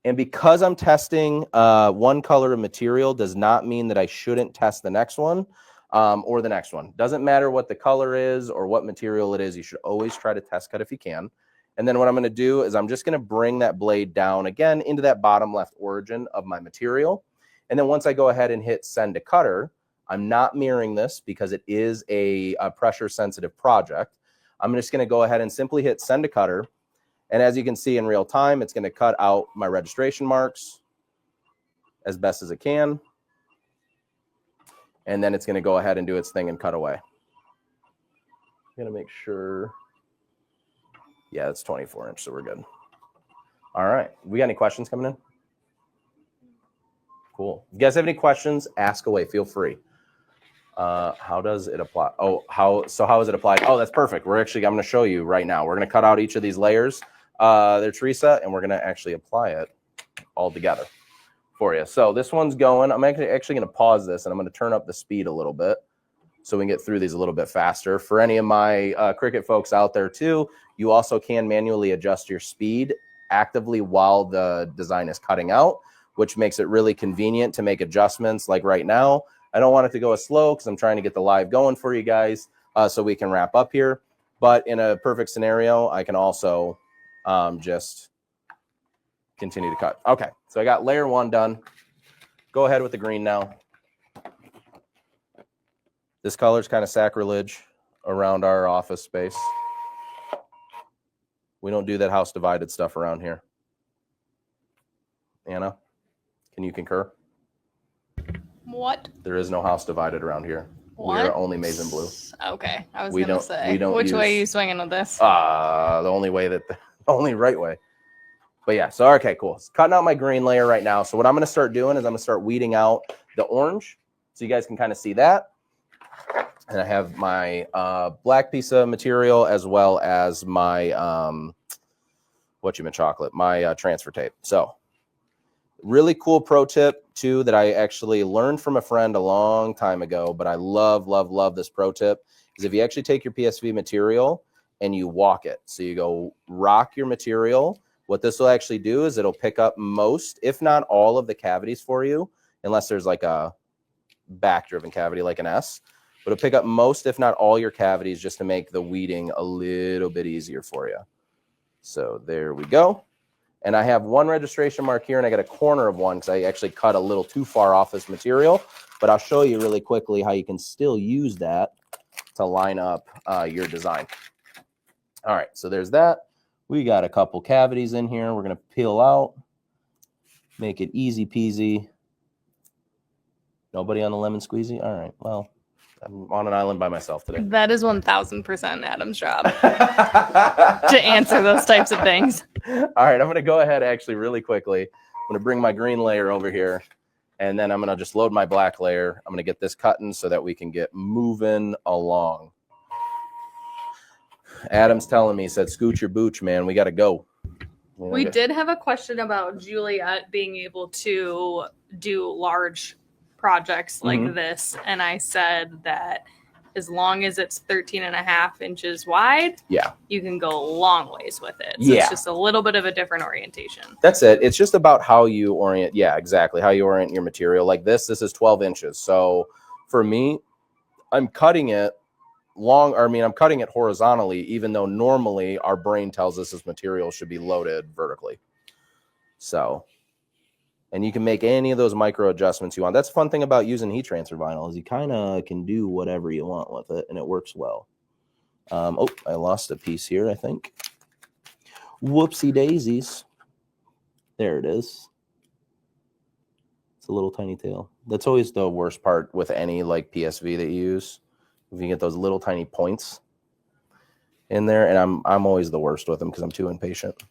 And because I'm testing one color of material does not mean that I shouldn't test the next one or the next one. Doesn't matter what the color is or what material it is. You should always try to test cut if you can. And then what I'm going to do is I'm just going to bring that blade down again into that bottom left origin of my material. And then once I go ahead and hit send to cutter, I'm not mirroring this because it is a pressure sensitive project. I'm just going to go ahead and simply hit send to cutter. And as you can see in real time, it's going to cut out my registration marks as best as it can. And then it's going to go ahead and do its thing and cut away. I'm going to make sure. Yeah, it's 24 inch, so we're good. All right. We got any questions coming in? Cool. If you guys have any questions, ask away. Feel free. How does it apply? Oh, how is it applied? Oh, that's perfect. I'm going to show you right now. We're going to cut out each of these layers there, Teresa, and we're going to actually apply it all together for you. So this one's going. I'm actually going to pause this, and I'm going to turn up the speed a little bit so we can get through these a little bit faster. For any of my Cricut folks out there too, you also can manually adjust your speed actively while the design is cutting out, which makes it really convenient to make adjustments. Like right now, I don't want it to go as slow because I'm trying to get the live going for you guys so we can wrap up here. But in a perfect scenario, I can also just continue to cut. Okay, so I got layer 1 done. Go ahead with the green now. This color is kind of sacrilege around our office space. We don't do that house divided stuff around here. Anna, can you concur? What? There is no house divided around here. What? We're only maize and blue. Okay, I was going to say. We don't Which use, way are you swinging with this? The only right way. But yeah, so okay, cool. So cutting out my green layer right now. So what I'm going to start doing is I'm going to start weeding out the orange so you guys can kind of see that. And I have my black piece of material as well as my my transfer tape. So really cool pro tip too that I actually learned from a friend a long time ago, but I love this pro tip is if you actually take your PSV material and you walk it. So you go rock your material. What this will actually do is it'll pick up most, if not all of the cavities for you, unless there's like a back-driven cavity like an S. But it'll pick up most, if not all your cavities just to make the weeding a little bit easier for you. So there we go. And I have one registration mark here, and I got a corner of one because I actually cut a little too far off this material. But I'll show you really quickly how you can still use that to line up your design. All right, so there's that. We got a couple cavities in here. We're going to peel out, make it easy peasy. Nobody on the lemon squeezy? All right, well, I'm on an island by myself today. That is 1000% Adam's job to answer those types of things. All right, I'm going to go ahead actually really quickly. I'm going to bring my green layer over here, and then I'm going to just load my black layer. I'm going to get this cutting so that we can get moving along. Adam's telling me, he said, scoot your booch, man. We got to go. We did have a question about Juliet being able to do large projects like this. And I said that as long as it's 13.5 inches wide, yeah, you can go a long ways with it. So it's just a little bit of a different orientation. That's it. It's just about how you orient. Yeah, exactly. How you orient your material. Like this is 12 inches. So for me, I'm cutting it I'm cutting it horizontally, even though normally our brain tells us this material should be loaded vertically. So, and you can make any of those micro adjustments you want. That's the fun thing about using heat transfer vinyl is you kind of can do whatever you want with it, and it works well. Oh, I lost a piece here, I think. Whoopsie daisies. There it is. It's a little tiny tail. That's always the worst part with any like PSV that you use. If you get those little tiny points in there, and I'm always the worst with them because I'm too impatient.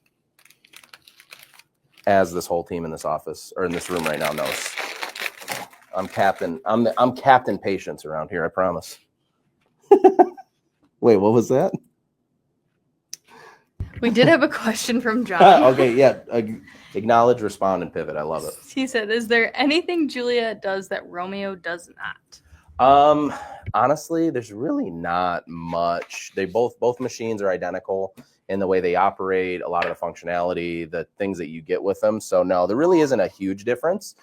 As this whole team in this office or in this room right now knows, I'm Captain Patience around here. I promise. Wait, what was that? We did have a question from John. Okay, yeah. Acknowledge, respond, and pivot. I love it. He said, "Is there anything Juliet does that Romeo does not?" Honestly, there's really not much. They both machines are identical in the way they operate, a lot of the functionality, the things that you get with them. So no, there really isn't a huge difference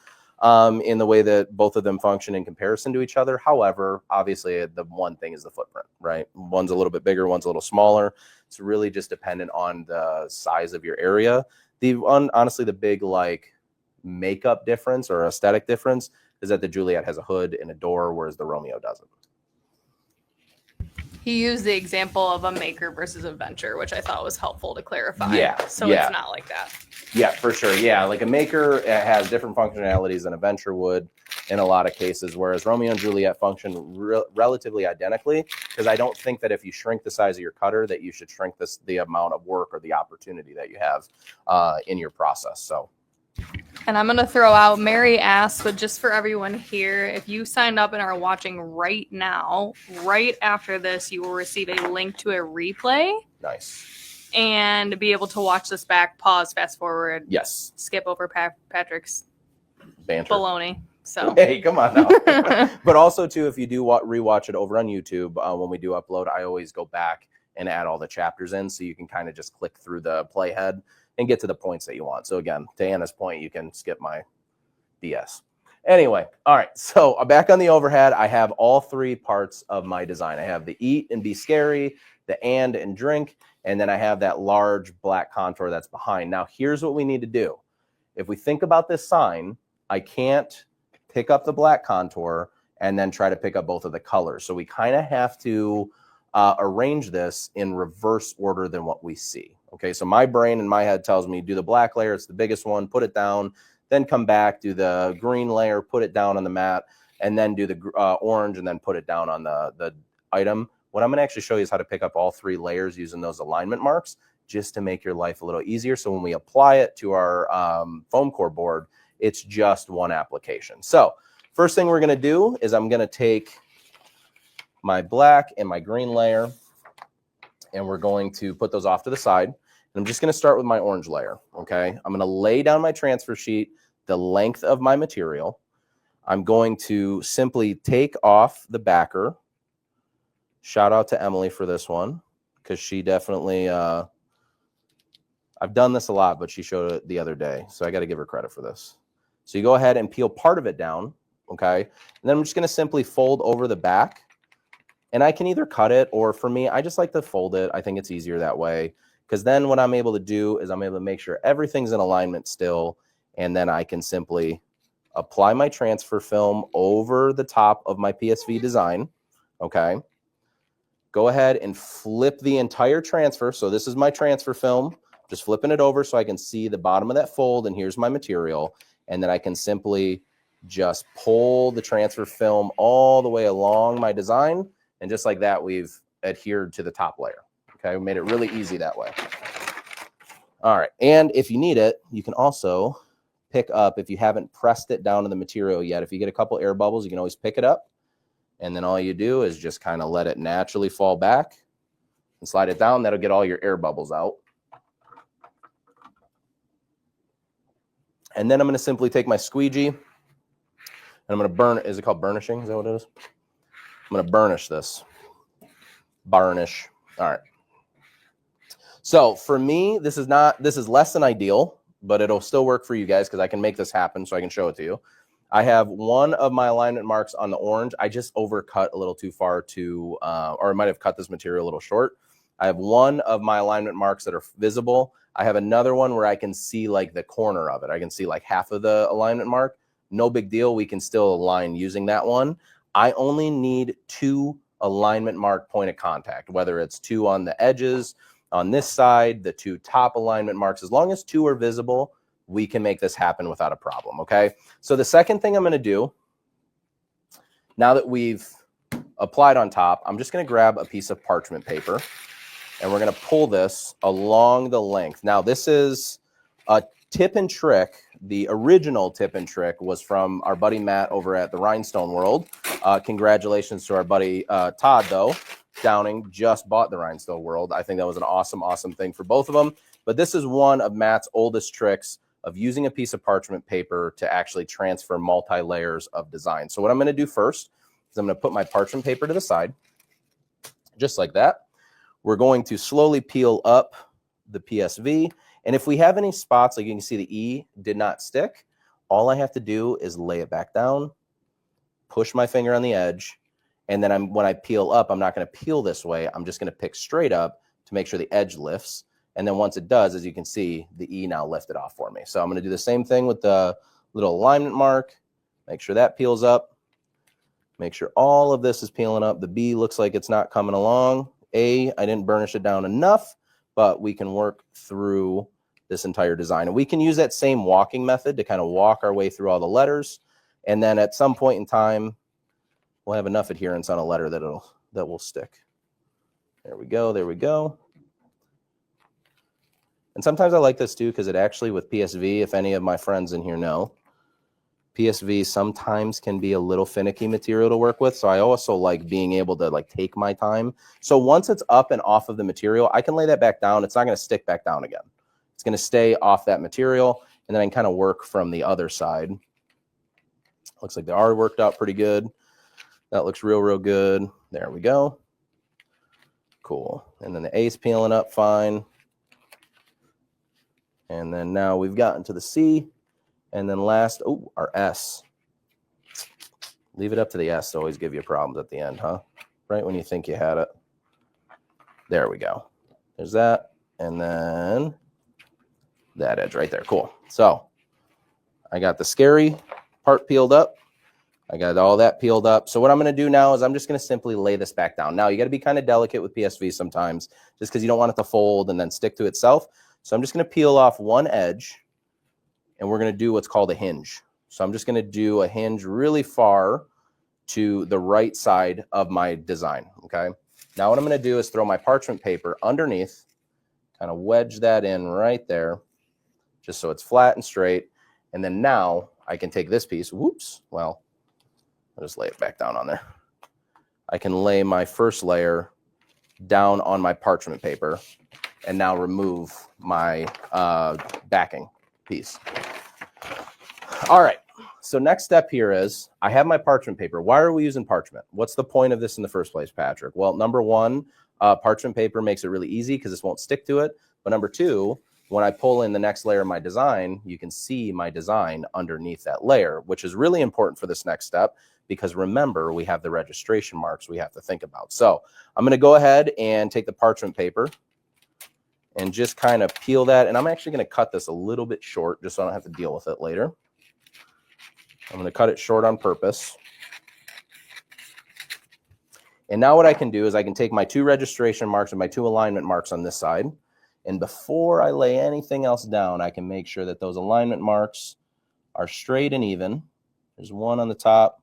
in the way that both of them function in comparison to each other. However, obviously the one thing is the footprint, right? One's a little bit bigger, one's a little smaller. It's really just dependent on the size of your area. Honestly, the big like makeup difference or aesthetic difference is that the Juliet has a hood and a door, whereas the Romeo doesn't. He used the example of a maker versus a venture, which I thought was helpful to clarify. Yeah, So yeah. it's not like that. Yeah, for sure. Yeah, like a maker has different functionalities than a venture would in a lot of cases, whereas Romeo and Juliet function relatively identically, because I don't think that if you shrink the size of your cutter that you should shrink the amount of work or the opportunity that you have in your process. So. And I'm going to throw out, Mary asked, but just for everyone here, if you signed up and are watching right now, right after this, you will receive a link to a replay. Nice. And be able to watch this back, pause, fast forward. Yes. Skip over Patrick's banter. Baloney. So. Hey, come on now. But also, too, if you do rewatch it over on YouTube, when we do upload, I always go back and add all the chapters in so you can kind of just click through the playhead and get to the points that you want. So again, to Anna's point, you can skip my BS. Anyway, all right. So back on the overhead, I have all three parts of my design. I have the eat and be scary, the and drink, and then I have that large black contour that's behind. Now, here's what we need to do. If we think about this sign, I can't pick up the black contour and then try to pick up both of the colors. So we kind of have to arrange this in reverse order than what we see. Okay, so my brain in my head tells me do the black layer, it's the biggest one, put it down, then come back, do the green layer, put it down on the mat, and then do the orange and then put it down on the item. What I'm going to actually show you is how to pick up all three layers using those alignment marks just to make your life a little easier. So when we apply it to our foam core board, it's just one application. So first thing we're going to do is I'm going to take my black and my green layer, and we're going to put those off to the side. And I'm just going to start with my orange layer, okay? I'm going to lay down my transfer sheet the length of my material. I'm going to simply take off the backer. Shout out to Emily for this one, because she definitely, I've done this a lot, but she showed it the other day, so I got to give her credit for this. So you go ahead and peel part of it down, okay? And then I'm just going to simply fold over the back. And I can either cut it, or for me, I just like to fold it. I think it's easier that way, because then what I'm able to do is I'm able to make sure everything's in alignment still, and then I can simply apply my transfer film over the top of my PSV design, okay? Go ahead and flip the entire transfer. So this is my transfer film, just flipping it over so I can see the bottom of that fold, and here's my material. And then I can simply just pull the transfer film all the way along my design. And just like that, we've adhered to the top layer. Okay, we made it really easy that way. All right, and if you need it, you can also pick up, if you haven't pressed it down to the material yet, if you get a couple air bubbles, you can always pick it up. And then all you do is just kind of let it naturally fall back and slide it down. That'll get all your air bubbles out. And then I'm going to simply take my squeegee and I'm going to burn it. Is it called burnishing? Is that what it is? I'm going to burnish this. Varnish. All right. So for me, this is less than ideal, but it'll still work for you guys because I can make this happen so I can show it to you. I have one of my alignment marks on the orange. I just overcut a little too far to, or I might have cut this material a little short. I have one of my alignment marks that are visible. I have another one where I can see like the corner of it. I can see like half of the alignment mark. No big deal. We can still align using that one. I only need 2 alignment mark point of contact, whether it's 2 on the edges, on this side, the 2 top alignment marks. As long as 2 are visible, we can make this happen without a problem, okay? So the second thing I'm going to do, now that we've applied on top, I'm just going to grab a piece of parchment paper, and we're going to pull this along the length. Now, this is a tip and trick. The original tip and trick was from our buddy Matt over at the Rhinestone World. Congratulations to our buddy Todd, though. Downing just bought the Rhinestone World. I think that was an awesome, awesome thing for both of them. But this is one of Matt's oldest tricks of using a piece of parchment paper to actually transfer multi-layers of design. So what I'm going to do first is I'm going to put my parchment paper to the side, just like that. We're going to slowly peel up the PSV. And if we have any spots, like you can see the E did not stick, all I have to do is lay it back down, push my finger on the edge, and then when I peel up, I'm not going to peel this way. I'm just going to pick straight up to make sure the edge lifts. And then once it does, as you can see, the E now lifted off for me. So I'm going to do the same thing with the little alignment mark. Make sure that peels up. Make sure all of this is peeling up. The B looks like it's not coming along. A, I didn't burnish it down enough, but we can work through this entire design. And we can use that same walking method to kind of walk our way through all the letters. And then at some point in time, we'll have enough adherence on a letter that will stick. There we go. There we go. And sometimes I like this too, because it actually, with PSV, if any of my friends in here know, PSV sometimes can be a little finicky material to work with. So I also like being able to like take my time. So once it's up and off of the material, I can lay that back down. It's not going to stick back down again. It's going to stay off that material. And then I can kind of work from the other side. Looks like the R worked out pretty good. That looks real, real good. There we go. Cool. And then the A's peeling up fine. And then now we've gotten to the C. And then last, oh, our S. Leave it up to the S to always give you problems at the end, huh? Right when you think you had it. There we go. There's that. And then that edge right there. Cool. So I got the scary part peeled up. I got all that peeled up. So what I'm going to do now is I'm just going to simply lay this back down. Now, you got to be kind of delicate with PSV sometimes, just because you don't want it to fold and then stick to itself. So I'm just going to peel off one edge, and we're going to do what's called a hinge. So I'm just going to do a hinge really far to the right side of my design, okay? Now what I'm going to do is throw my parchment paper underneath, kind of wedge that in right there, just so it's flat and straight. And then now I can take this piece, whoops, well, I'll just lay it back down on there. I can lay my first layer down on my parchment paper and now remove my backing piece. All right, so next step here is I have my parchment paper. Why are we using parchment? What's the point of this in the first place, Patrick? Well, number one, parchment paper makes it really easy because this won't stick to it. But number two, when I pull in the next layer of my design, you can see my design underneath that layer, which is really important for this next step because remember, we have the registration marks we have to think about. So I'm going to go ahead and take the parchment paper and just kind of peel that. And I'm actually going to cut this a little bit short just so I don't have to deal with it later. I'm going to cut it short on purpose. And now what I can do is I can take my two registration marks and my two alignment marks on this side. And before I lay anything else down, I can make sure that those alignment marks are straight and even. There's one on the top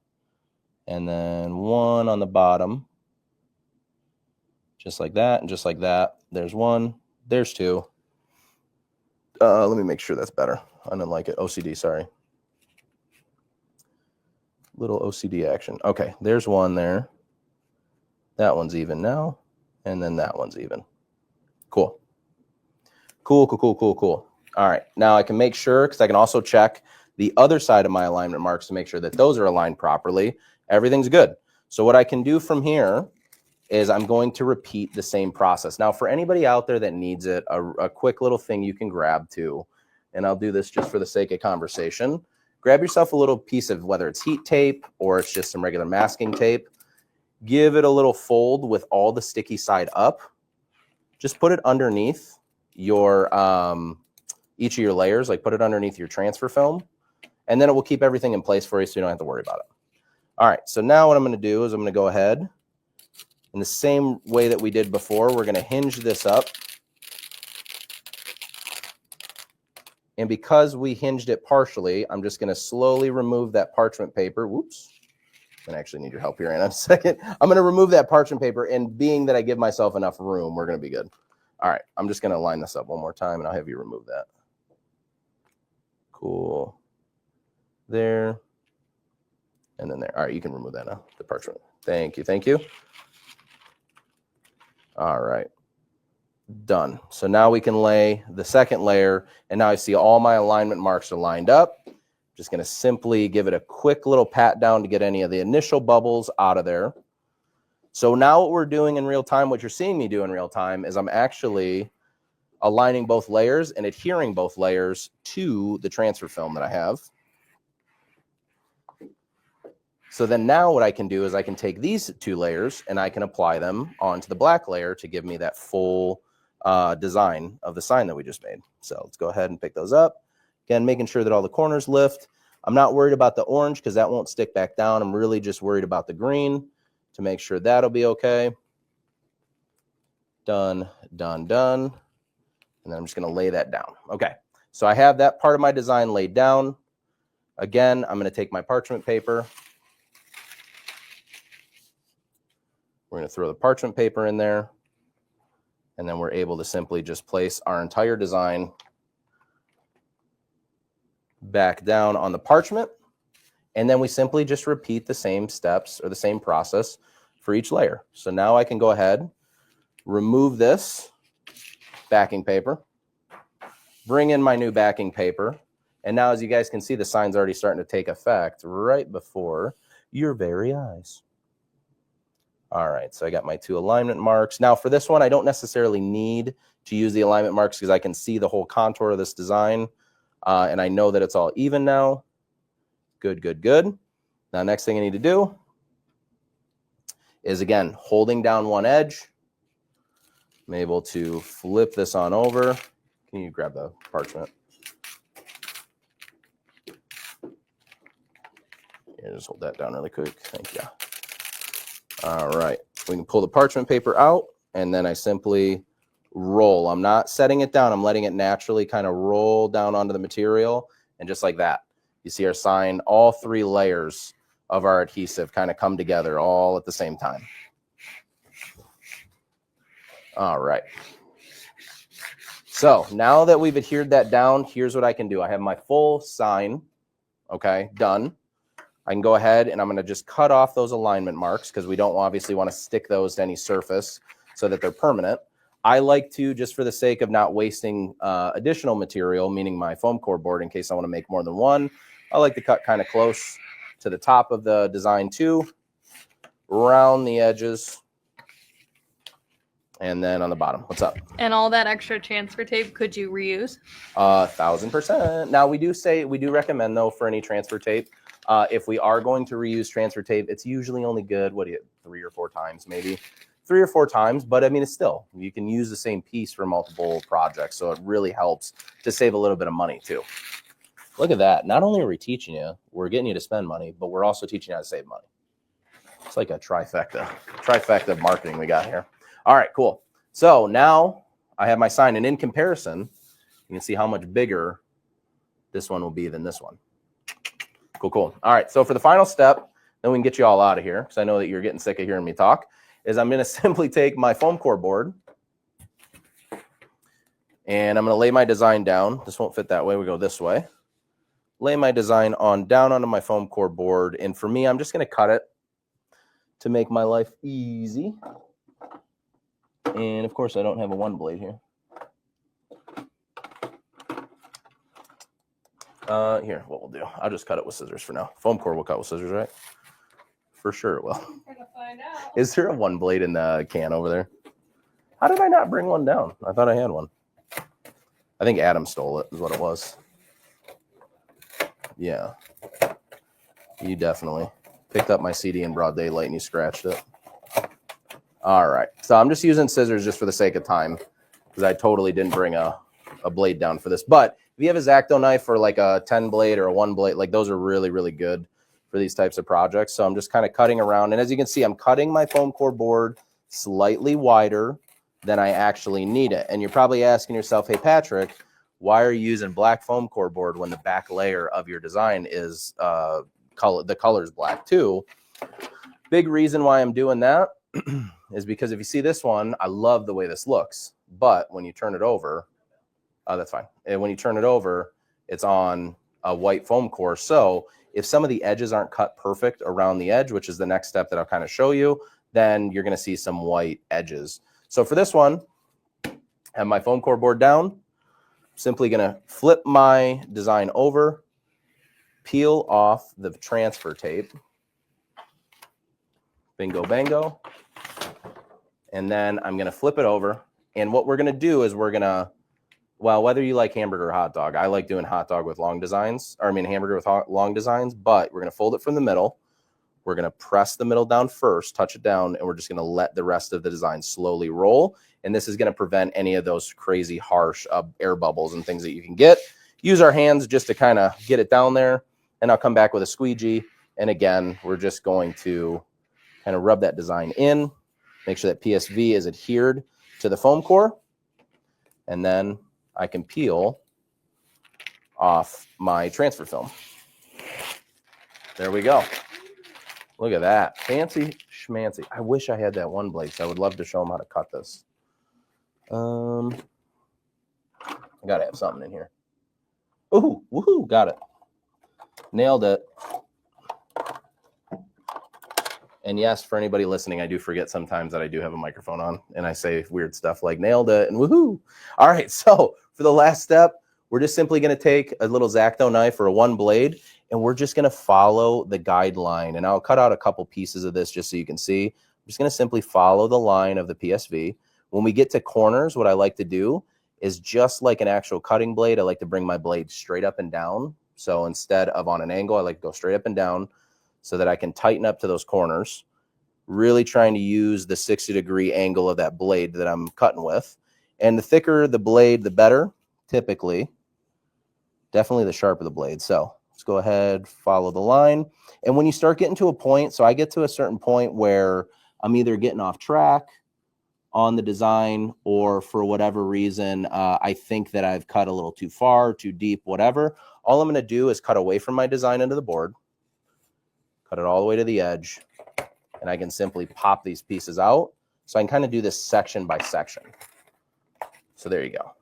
and then one on the bottom. Just like that and just like that. There's one. There's two. Let me make sure that's better. I didn't like it. OCD, sorry. Little OCD action. Okay, there's one there. That one's even now. And then that one's even. Cool. Cool, cool, cool, cool, cool. All right, now I can make sure, because I can also check the other side of my alignment marks to make sure that those are aligned properly. Everything's good. So what I can do from here is I'm going to repeat the same process. Now, for anybody out there that needs it, a quick little thing you can grab too, and I'll do this just for the sake of conversation. Grab yourself a little piece of, whether it's heat tape or it's just some regular masking tape. Give it a little fold with all the sticky side up. Just put it underneath your each of your layers, like put it underneath your transfer film, and then it will keep everything in place for you so you don't have to worry about it. All right, so now what I'm going to do is I'm going to go ahead in the same way that we did before. We're going to hinge this up. And because we hinged it partially, I'm just going to slowly remove that parchment paper. Whoops. I'm going to actually need your help here in a second. I'm going to remove that parchment paper, and being that I give myself enough room, we're going to be good. All right, I'm just going to line this up one more time, and I'll have you remove that. Cool. There. And then there. All right, you can remove that now, the parchment. Thank you, thank you. All right. Done. So now we can lay the second layer, and now I see all my alignment marks are lined up. Just going to simply give it a quick little pat down to get any of the initial bubbles out of there. So now what we're doing in real time, what you're seeing me do in real time, is I'm actually aligning both layers and adhering both layers to the transfer film that I have. So then now what I can do is I can take these two layers and I can apply them onto the black layer to give me that full design of the sign that we just made. So let's go ahead and pick those up. Again, making sure that all the corners lift. I'm not worried about the orange because that won't stick back down. I'm really just worried about the green to make sure that'll be okay. Done, done, done. And then I'm just going to lay that down. Okay, so I have that part of my design laid down. Again, I'm going to take my parchment paper. We're going to throw the parchment paper in there. And then we're able to simply just place our entire design back down on the parchment. And then we simply just repeat the same steps or the same process for each layer. So now I can go ahead, remove this backing paper, bring in my new backing paper. And now, as you guys can see, the sign's already starting to take effect right before your very eyes. All right, so I got my 2 alignment marks. Now for this one, I don't necessarily need to use the alignment marks because I can see the whole contour of this design. And I know that it's all even now. Good, good, good. Now, next thing I need to do is, again, holding down one edge. I'm able to flip this on over. Can you grab the parchment? Here, just hold that down really quick. Thank you. All right, we can pull the parchment paper out, and then I simply roll. I'm not setting it down. I'm letting it naturally kind of roll down onto the material, and just like that, you see our sign, all 3 layers of our adhesive kind of come together all at the same time. All right. So now that we've adhered that down, here's what I can do. I have my full sign, okay, done. I can go ahead and I'm going to just cut off those alignment marks because we don't obviously want to stick those to any surface so that they're permanent. I like to, just for the sake of not wasting additional material, meaning my foam core board in case I want to make more than one, I like to cut kind of close to the top of the design too, around the edges, and then on the bottom. What's up? And all that extra transfer tape, could you reuse? 1000%. Now we do recommend though for any transfer tape, if we are going to reuse transfer tape, it's usually only good, 3 or 4 times maybe. 3 or 4 times, but I mean, it's still, you can use the same piece for multiple projects. So it really helps to save a little bit of money too. Look at that. Not only are we teaching you, we're getting you to spend money, but we're also teaching you how to save money. It's like a trifecta of marketing we got here. All right, cool. So now I have my sign, and in comparison, you can see how much bigger this one will be than this one. Cool, cool. All right, so for the final step, then we can get you all out of here because I know that you're getting sick of hearing me talk, is I'm going to simply take my foam core board and I'm going to lay my design down. This won't fit that way. We go this way. Lay my design down onto my foam core board. And for me, I'm just going to cut it to make my life easy. And of course, I don't have a 1 blade here. Here, what we'll do, I'll just cut it with scissors for now. Foam core will cut with scissors, right? For sure it will. We're gonna find out. Is there a 1 blade in the can over there? How did I not bring one down? I thought I had one. I think Adam stole it, is what it was. Yeah. You definitely picked up my CD in broad daylight and you scratched it. All right. So I'm just using scissors just for the sake of time because I totally didn't bring a blade down for this. But if you have a X-Acto knife or like a 10 blade or a 1 blade, like those are really, really good for these types of projects. So I'm just kind of cutting around. And as you can see, I'm cutting my foam core board slightly wider than I actually need it. And you're probably asking yourself, hey, Patrick, why are you using black foam core board when the back layer of your design is the color's black too? Big reason why I'm doing that is because if you see this one, I love the way this looks. But when you turn it over, that's fine. And when you turn it over, it's on a white foam core. So if some of the edges aren't cut perfect around the edge, which is the next step that I'll kind of show you, then you're going to see some white edges. So for this one, I have my foam core board down. Simply going to flip my design over, peel off the transfer tape. Bingo, bango. And then I'm going to flip it over. And what we're going to do is we're going to, well, whether you like hamburger or hot dog, I like doing hot dog with long designs, or I mean hamburger with long designs, but we're going to fold it from the middle. We're going to press the middle down first, touch it down, and we're just going to let the rest of the design slowly roll. And this is going to prevent any of those crazy harsh air bubbles and things that you can get. Use our hands just to kind of get it down there. and I'll come back with a squeegee. And again, we're just going to kind of rub that design in, make sure that PSV is adhered to the foam core. And then I can peel off my transfer film. There we go. Look at that. Fancy schmancy. I wish I had that one blade, so I would love to show them how to cut this. I got to have something in here. Ooh, woohoo, got it. Nailed it. And yes, for anybody listening, I do forget sometimes that I do have a microphone on, and I say weird stuff like nailed it and woohoo. All right, so for the last step, we're just simply going to take a little X-Acto knife or a one blade, and we're just going to follow the guideline. And I'll cut out a couple pieces of this just so you can see. I'm just going to simply follow the line of the PSV. When we get to corners, what I like to do is just like an actual cutting blade, I like to bring my blade straight up and down. So instead of on an angle, I like to go straight up and down so that I can tighten up to those corners, really trying to use the 60-degree angle of that blade that I'm cutting with. And the thicker the blade, the better, typically. Definitely the sharper the blade. So let's go ahead, follow the line. And when you start getting to a point, so I get to a certain point where I'm either getting off track on the design, or for whatever reason, I think that I've cut a little too far, too deep, whatever. All I'm going to do is cut away from my design into the board, cut it all the way to the edge, and I can simply pop these pieces out. So I can kind of do this section by section. So there you go.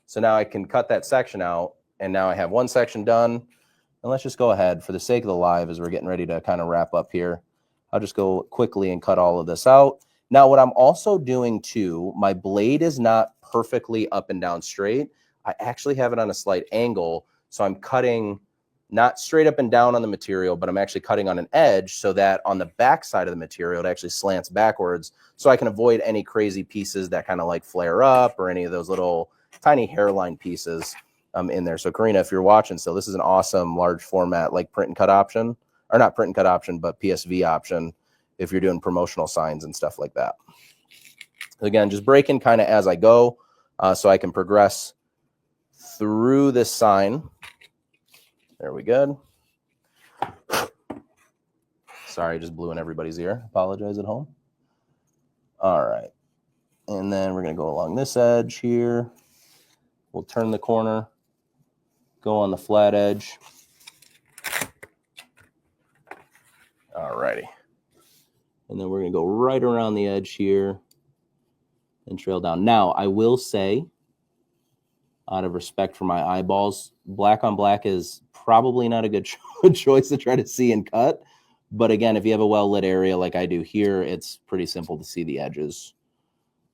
So now I can cut that section out, and now I have one section done. And let's just go ahead, for the sake of the live, as we're getting ready to kind of wrap up here, I'll just go quickly and cut all of this out. Now, what I'm also doing too, my blade is not perfectly up and down straight. I actually have it on a slight angle. So I'm cutting not straight up and down on the material, but I'm actually cutting on an edge so that on the back side of the material, it actually slants backwards. So I can avoid any crazy pieces that kind of like flare up or any of those little tiny hairline pieces in there. So Karina, if you're watching, so this is an awesome large format, like print and cut option, or not print and cut option, but PSV option, if you're doing promotional signs and stuff like that. Again, just breaking kind of as I go so I can progress through this sign. There we go. Sorry, I just blew in everybody's ear. Apologize at home. All right. And then we're going to go along this edge here. We'll turn the corner, go on the flat edge. All righty. And then we're going to go right around the edge here and trail down. Now, I will say, out of respect for my eyeballs, black on black is probably not a good choice to try to see and cut. But again, if you have a well-lit area like I do here, it's pretty simple to see the edges.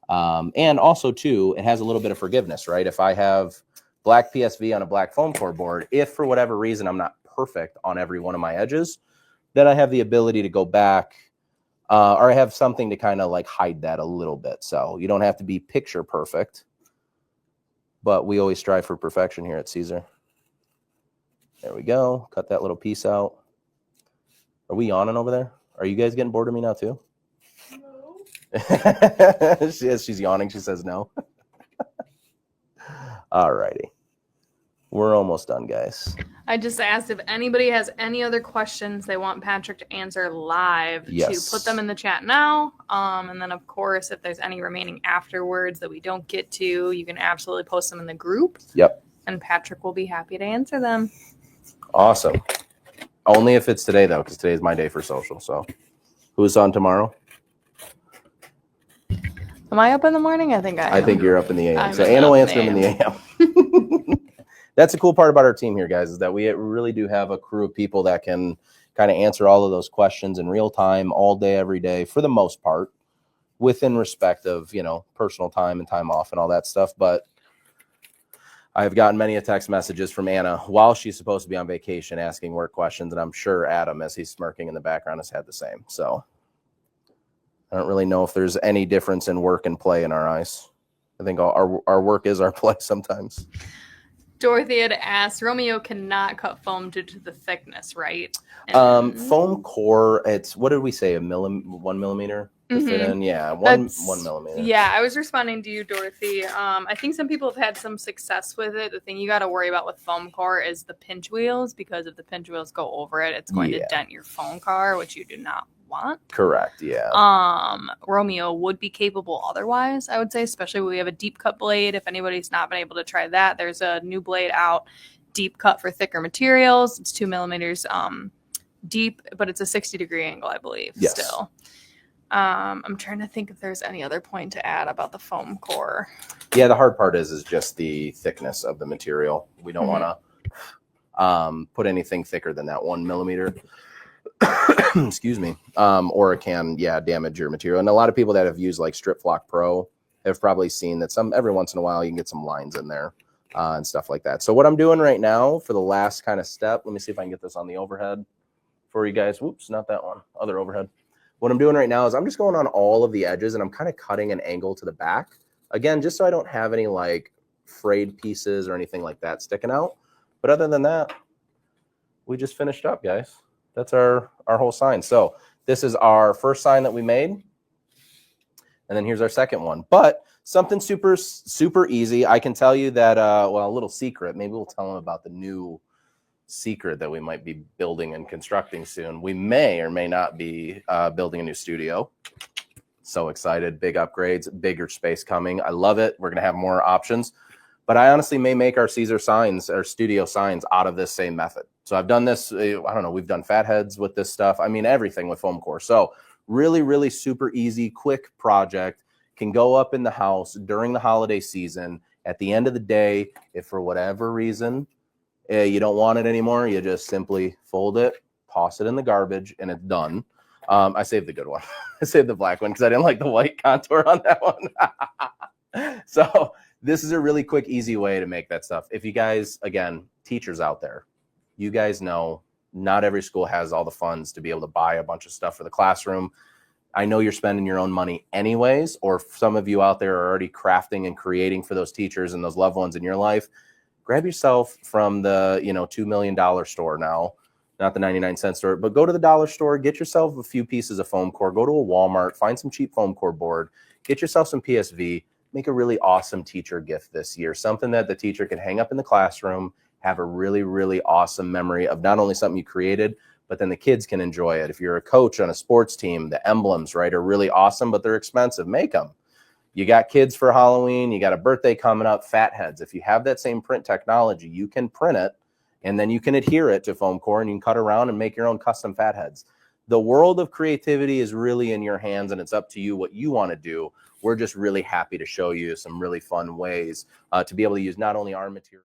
And also, too, it has a little bit of forgiveness, right? If I have black PSV on a black foam core board, if for whatever reason I'm not perfect on every one of my edges, then I have the ability to go back or I have something to kind of like hide that a little bit. So you don't have to be picture perfect, but we always strive for perfection here at Siser. There we go. Cut that little piece out. Are we yawning over there? Are you guys getting bored of me now too? No. She's yawning. She says no. All righty. We're almost done, guys. I just asked if anybody has any other questions they want Patrick to answer live, yes, to put them in the chat now. And then, of course, if there's any remaining afterwards that we don't get to, you can absolutely post them in the group. Yep. And Patrick will be happy to answer them. Awesome. Only if it's today, though, because today's my day for social. So who's on tomorrow? Am I up in the morning? I think I am. I think you're up in the AM. I'm So Anna will answer them in the AM. AM. That's the cool part about our team here, guys, is that we really do have a crew of people that can kind of answer all of those questions in real time, all day, every day, for the most part, within respect of, you know, personal time and time off and all that stuff. But I've gotten many text messages from Anna while she's supposed to be on vacation asking work questions, and I'm sure Adam, as he's smirking in the background, has had the same. So I don't really know if there's any difference in work and play in our eyes. I think our work is our play sometimes. Dorothy had asked, Romeo cannot cut foam due to the thickness, right? And Foam core, it's, what did we say, 1 millimeter to fit in? Yeah, one millimeter. Yeah, I was responding to you, Dorothy. I think some people have had some success with it. The thing you got to worry about with foam core is the pinch wheels, because if the pinch wheels go over it, it's going to dent your foam car, which you do not want. Correct, yeah. Romeo would be capable otherwise, I would say, especially when we have a deep cut blade. If anybody's not been able to try that, there's a new blade out, deep cut for thicker materials. It's 2 millimeters deep, but it's a 60-degree angle, I believe. Yes. Still. I'm trying to think if there's any other point to add about the foam core. Yeah, the hard part is just the thickness of the material. We don't want to put anything thicker than that 1 millimeter. Excuse me. Or it can, damage your material. And a lot of people that have used like Strip Flock Pro have probably seen that every once in a while you can get some lines in there and stuff like that. So what I'm doing right now for the last kind of step, let me see if I can get this on the overhead for you guys. Whoops, not that one, other overhead. What I'm doing right now is I'm just going on all of the edges and I'm kind of cutting an angle to the back. Again, just so I don't have any like frayed pieces or anything like that sticking out. But other than that, we just finished up, guys. That's our whole sign. So this is our first sign that we made. And then here's our second one. But something super, super easy. I can tell you that, well, a little secret. Maybe we'll tell them about the new secret that we might be building and constructing soon. We may or may not be building a new studio. So excited. Big upgrades, bigger space coming. I love it. We're going to have more options. But I honestly may make our Siser signs, our studio signs, out of this same method. So I've done this, I don't know, we've done fat heads with this stuff. I mean, everything with foam core. So really, really super easy, quick project. Can go up in the house during the holiday season. At the end of the day, if for whatever reason you don't want it anymore, you just simply fold it, toss it in the garbage, and it's done. I saved the good one. I saved the black one because I didn't like the white contour on that one. So this is a really quick, easy way to make that stuff. If you guys, again, teachers out there, you guys know not every school has all the funds to be able to buy a bunch of stuff for the classroom. I know you're spending your own money anyways, or some of you out there are already crafting and creating for those teachers and those loved ones in your life. Grab yourself from the, $2 million store now, not the 99-cent store, but go to the dollar store, get yourself a few pieces of foam core, go to a Walmart, find some cheap foam core board, get yourself some PSV, make a really awesome teacher gift this year, something that the teacher can hang up in the classroom, have a really, really awesome memory of not only something you created, but then the kids can enjoy it. If you're a coach on a sports team, the emblems, right, are really awesome, but they're expensive. Make them. You got kids for Halloween, you got a birthday coming up, fat heads. If you have that same print technology, you can print it, and then you can adhere it to foam core, and you can cut around and make your own custom fat heads. The world of creativity is really in your hands, and it's up to you what you want to do. We're just really happy to show you some really fun ways to be able to use not only our material.